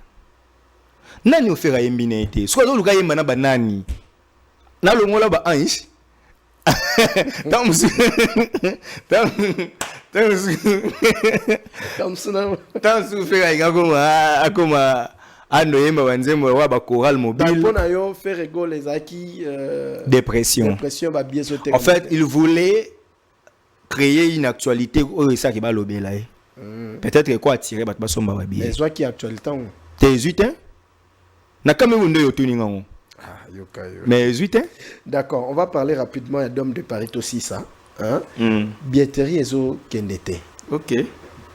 nani faire ayembi na été soit luka yemba na banani na longola ba ange tamsu faire ayemba akoma ando yemba banzembo wa ba choral mobile pour na yo faire ego les acquis dépression ba biais en fait il voulait créer une actualité ça qui va lobela peut-être quoi attirer bat basomba ba biais mais soit qui actualité t'es 18 hein na Cameroun de yotuninga mais 18 hein d'accord on va parler rapidement à Dom de Paris aussi ça hein billetterie ezo kendete OK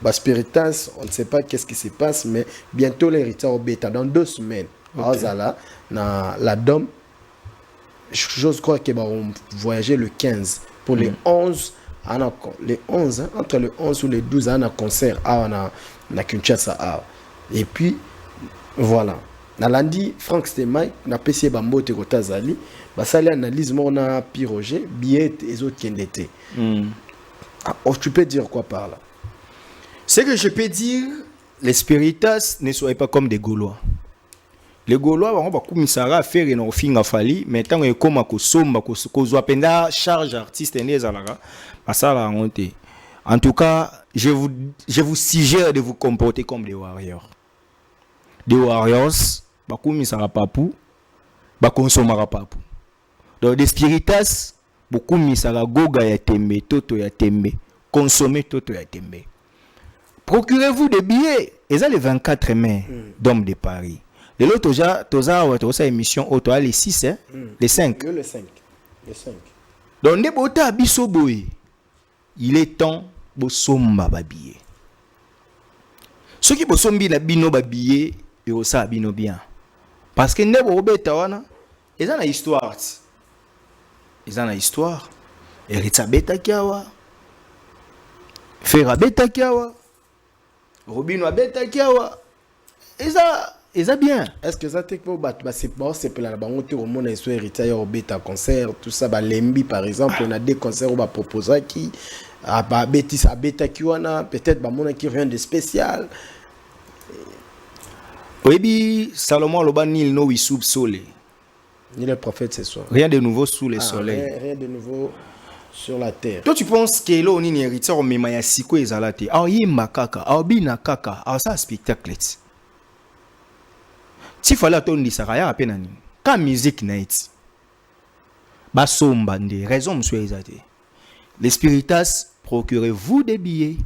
Bas Spiritas, on ne sait pas qu'est-ce qui se passe, mais bientôt l'héritage au bêta, dans 2 semaines. Okay. La Dom, je crois qu'ils vont voyager le 15. Pour les 11, les 11 hein, entre le 11 ou les 12, on a un concert à Kinshasa. Et puis, voilà. Na lundi, Frank Stemay, na PC Bambo Tegota Zali, basali analyse, on a piroger, billet et autres qui ont été. Tu peux dire quoi par là? Ce que je peux dire, les Spiritas ne soient pas comme des Gaulois. Les Gaulois vont pas faire une finga fali, mais tant que comme ko somba ko zo penda charge artiste ne zalara, ça la honte. En tout cas, je vous suggère de vous comporter comme des warriors. Des warriors, ba kumisara papu, ba konsomara papu. Donc des Spiritas, beaucoup misara goga ya tembe, toto ya tembe, consommer toto ya tembe. Procurez-vous des billets. Et ça, le 24 mai, d'Homme de Paris. Le lot, tu as émission, tu as les 6, hein? Les 5. Le 5. Les 5. Donc, Nebota Bisoboy, il est temps de somba babillet. Ceux qui sombi la bino babillet, et aussi bino bien. Parce que Nebo Robeta wana, ils ont une histoire. Ils ont une histoire. Eritza Beta Kiawa. Fera Beta Kiawa. Robino Abeta Kiawa. Et ça bien. Est-ce que ça t'est c'est bon, c'est pour la banque au monde et héritier au bêta concert, tout ça, Lembi par exemple, on a des concerts où on va proposer qui à Bétis à Beta Kiwana, peut-être mon qui rien de spécial. Oui, Salomon Lobani il no sous soleil. Ni le prophète ce soir. Rien de nouveau sous le soleil. Rien de nouveau sur la terre. Toi tu penses que là on est héritier au même ya siko ezalate. Ah yima kaka, ah bina kaka, ah ça spectacle. Si fallait attendre ça ya à peine nini. Quand musique night. Ba somba ndé, raison monsieur ezate. Les Spiritas, procurez-vous des billets.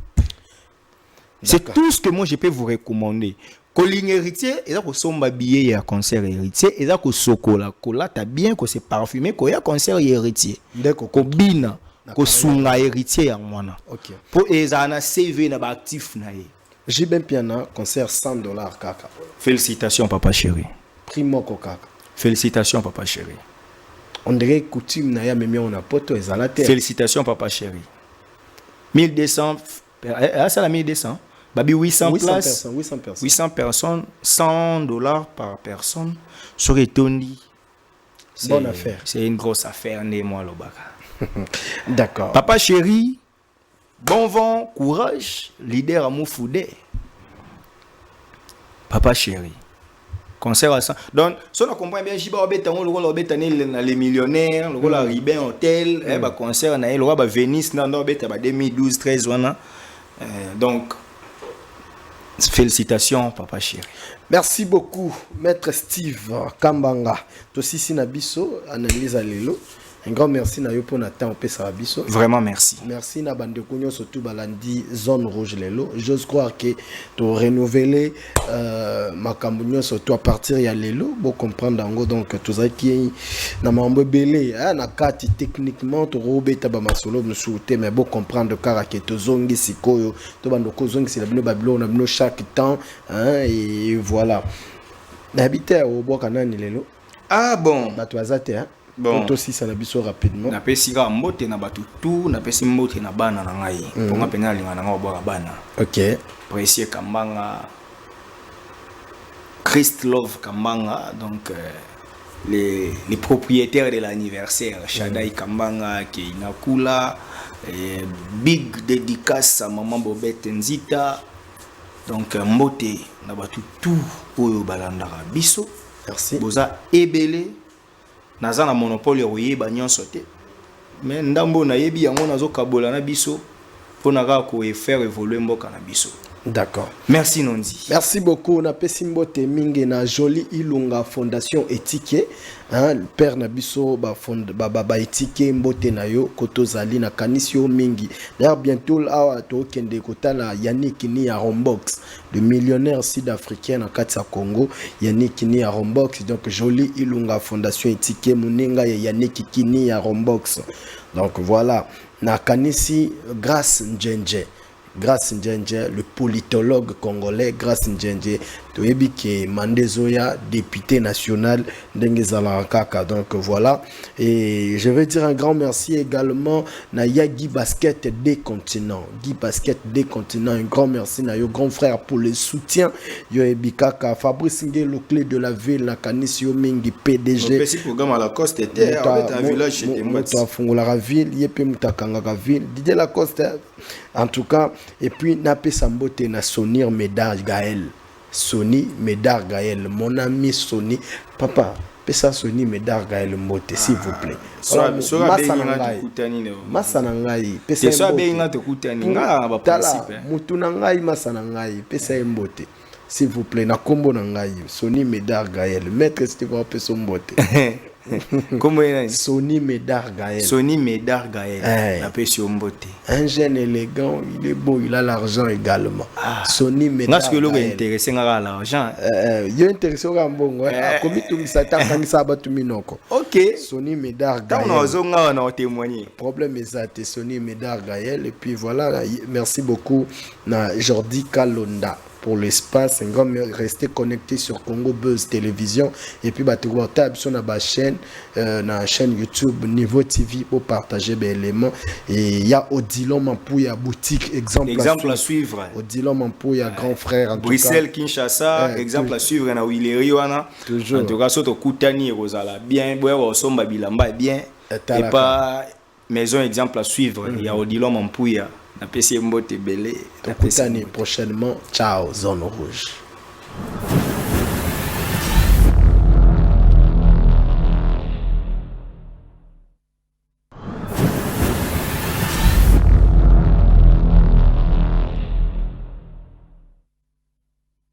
C'est tout ce que moi je peux vous recommander. Colline héritier, et là, somba billet à concert héritier, et là, ko sokola, kola, t'as bien que c'est parfumé, qu'on y a concert héritier. D'accord. Ko bina, ko sunga héritier en moi. Ok. Pour les ana CV na ba actif na ye. J'ai bien piano, concert $100 kaka. Félicitations papa chéri. Primo kaka. Félicitations papa chéri. On dirait coutume na ya même on a poto ezalate. Félicitations papa chéri. 1200, ça la 1200. Babi 800 places, 800 personnes, $100 par personne. Sur Etondi, bonne affaire. C'est une grosse affaire, moi l'obaka. D'accord. Papa chéri, bon vent, courage, leader à Moufoudé. Papa chéri, concert à ça. Donc, si on comprend bien, Jiba Obeta, on le les millionnaires, le Ribin Hotel, concert, le roi Venise, dans 2012, 13 ans. Donc, félicitations, papa chéri. Merci beaucoup, maître Steve Kambanga. Tosisi Nabiso, analyse à l'élo. Un grand merci na yo pour na temps pe Sarabiso. Vraiment merci. Merci na bande kunyo surtout balandi zone rouge lelo. J'ose croire que tu renouveler makambo surtout à partir ya lelo bon comprendre ngo donc tout ça qui na mambo belé na carte techniquement to robeta ba masolo msouté mais bon comprendre car que to zongi sikoyo to bando ko zongi c'est la bino babylone na bino chaque temps et voilà. N'habiter au bois nani lelo. Ah bon. Bato azate Bon. Aussi ça biso rapidement. Na pesi ga mbote na batu tout na pesi mbote na bana na ngai. Ponga pena linga na ngao bwa bana. OK. Précieux Kambanga Christ Love Kambanga donc les propriétaires de l'anniversaire Shadai Kambanga qui nakula big dédicace à maman Bobette Nzita donc mbote na batu tout oyo balandaka biso. Merci. Boza ebele naza na monopole oyeba nyonso te mais ndambo na yebi yango nazo kabola na biso pona ka ko faire évoluer mboka na biso. D'accord. Merci Nondi. Merci beaucoup. Na pesimbote mingi na Jolie Ilunga Fondation Etike. Le père Nabiso ba Etike mbote na yo koto zali na kanisio mingi. D'ailleurs bientôt là to kende kotala Yannick ni à Rombox, le millionnaire sud-africain na Katsa Congo. Yannick ni à Rombox donc Jolie Ilunga Fondation Etike muninga ya Yannick kini à Rombox. Donc voilà na kanisi Grâce Njenje. Grâce Njenje, le politologue congolais, Grâce Njenje, Toyebi qui est Mandezoya, député national d'Engezalarakaka. Donc voilà. Et je veux dire un grand merci également à Guy Basket des continents. Guy Basket des continents, un grand merci à yo grand frère pour le soutien. Yoebi Kaka, Fabrice Ngelo, clé de la ville, Nakanisio Mingi, PDG. Le programme à Lacoste était un village chez moi. La ville, Yepe Mutakanga ville, Didier Lacoste. En tout cas, et puis Napé Sambote na Sonir Médard Gaël. Sony Médard Gaël, mon ami Sony. Papa, pesa Sony Médard Gaël Mbote, s'il vous plaît. Masanangai, pesa Mutunangai, Masanangai, pesa Mbote. S'il vous plaît, na kombo nangai, Sony Médard Gaël, maître Steven Peso Mbote. Comment est Sony Médard Gaël. Sony Médard Gaël. La pétion beauté. Un jeune élégant, il est beau, il a l'argent également. Sony Médard Gaël. Est-ce que l'on intéressé à l'argent? Il est intéressé à bon. Comme tu ça OK. Sony Médard Gaël. On a témoigné. Problème exact, Sony Médard Gaël. Et puis voilà, merci beaucoup na Jordi Kalonda pour l'espace. Un grand rester connecté sur Congo Buzz Télévision. Et puis, bah, tu vois, sur la chaîne YouTube Niveau TV pour partager des éléments. Et il y a Odilon Mampouya, boutique, exemple à suivre. Odilon Mampouya, grand frère. Bruxelles, Kinshasa, exemple à suivre. Na Willery, toujours. En tout cas, surtout Koutani, Rosala, bien, Boero, Somba, Bilamba, bien. Et pas maison, exemple à suivre. Il y a Odilon Mampouya. Na PC Mbote Belé. Prochainement, ciao, Zone Rouge.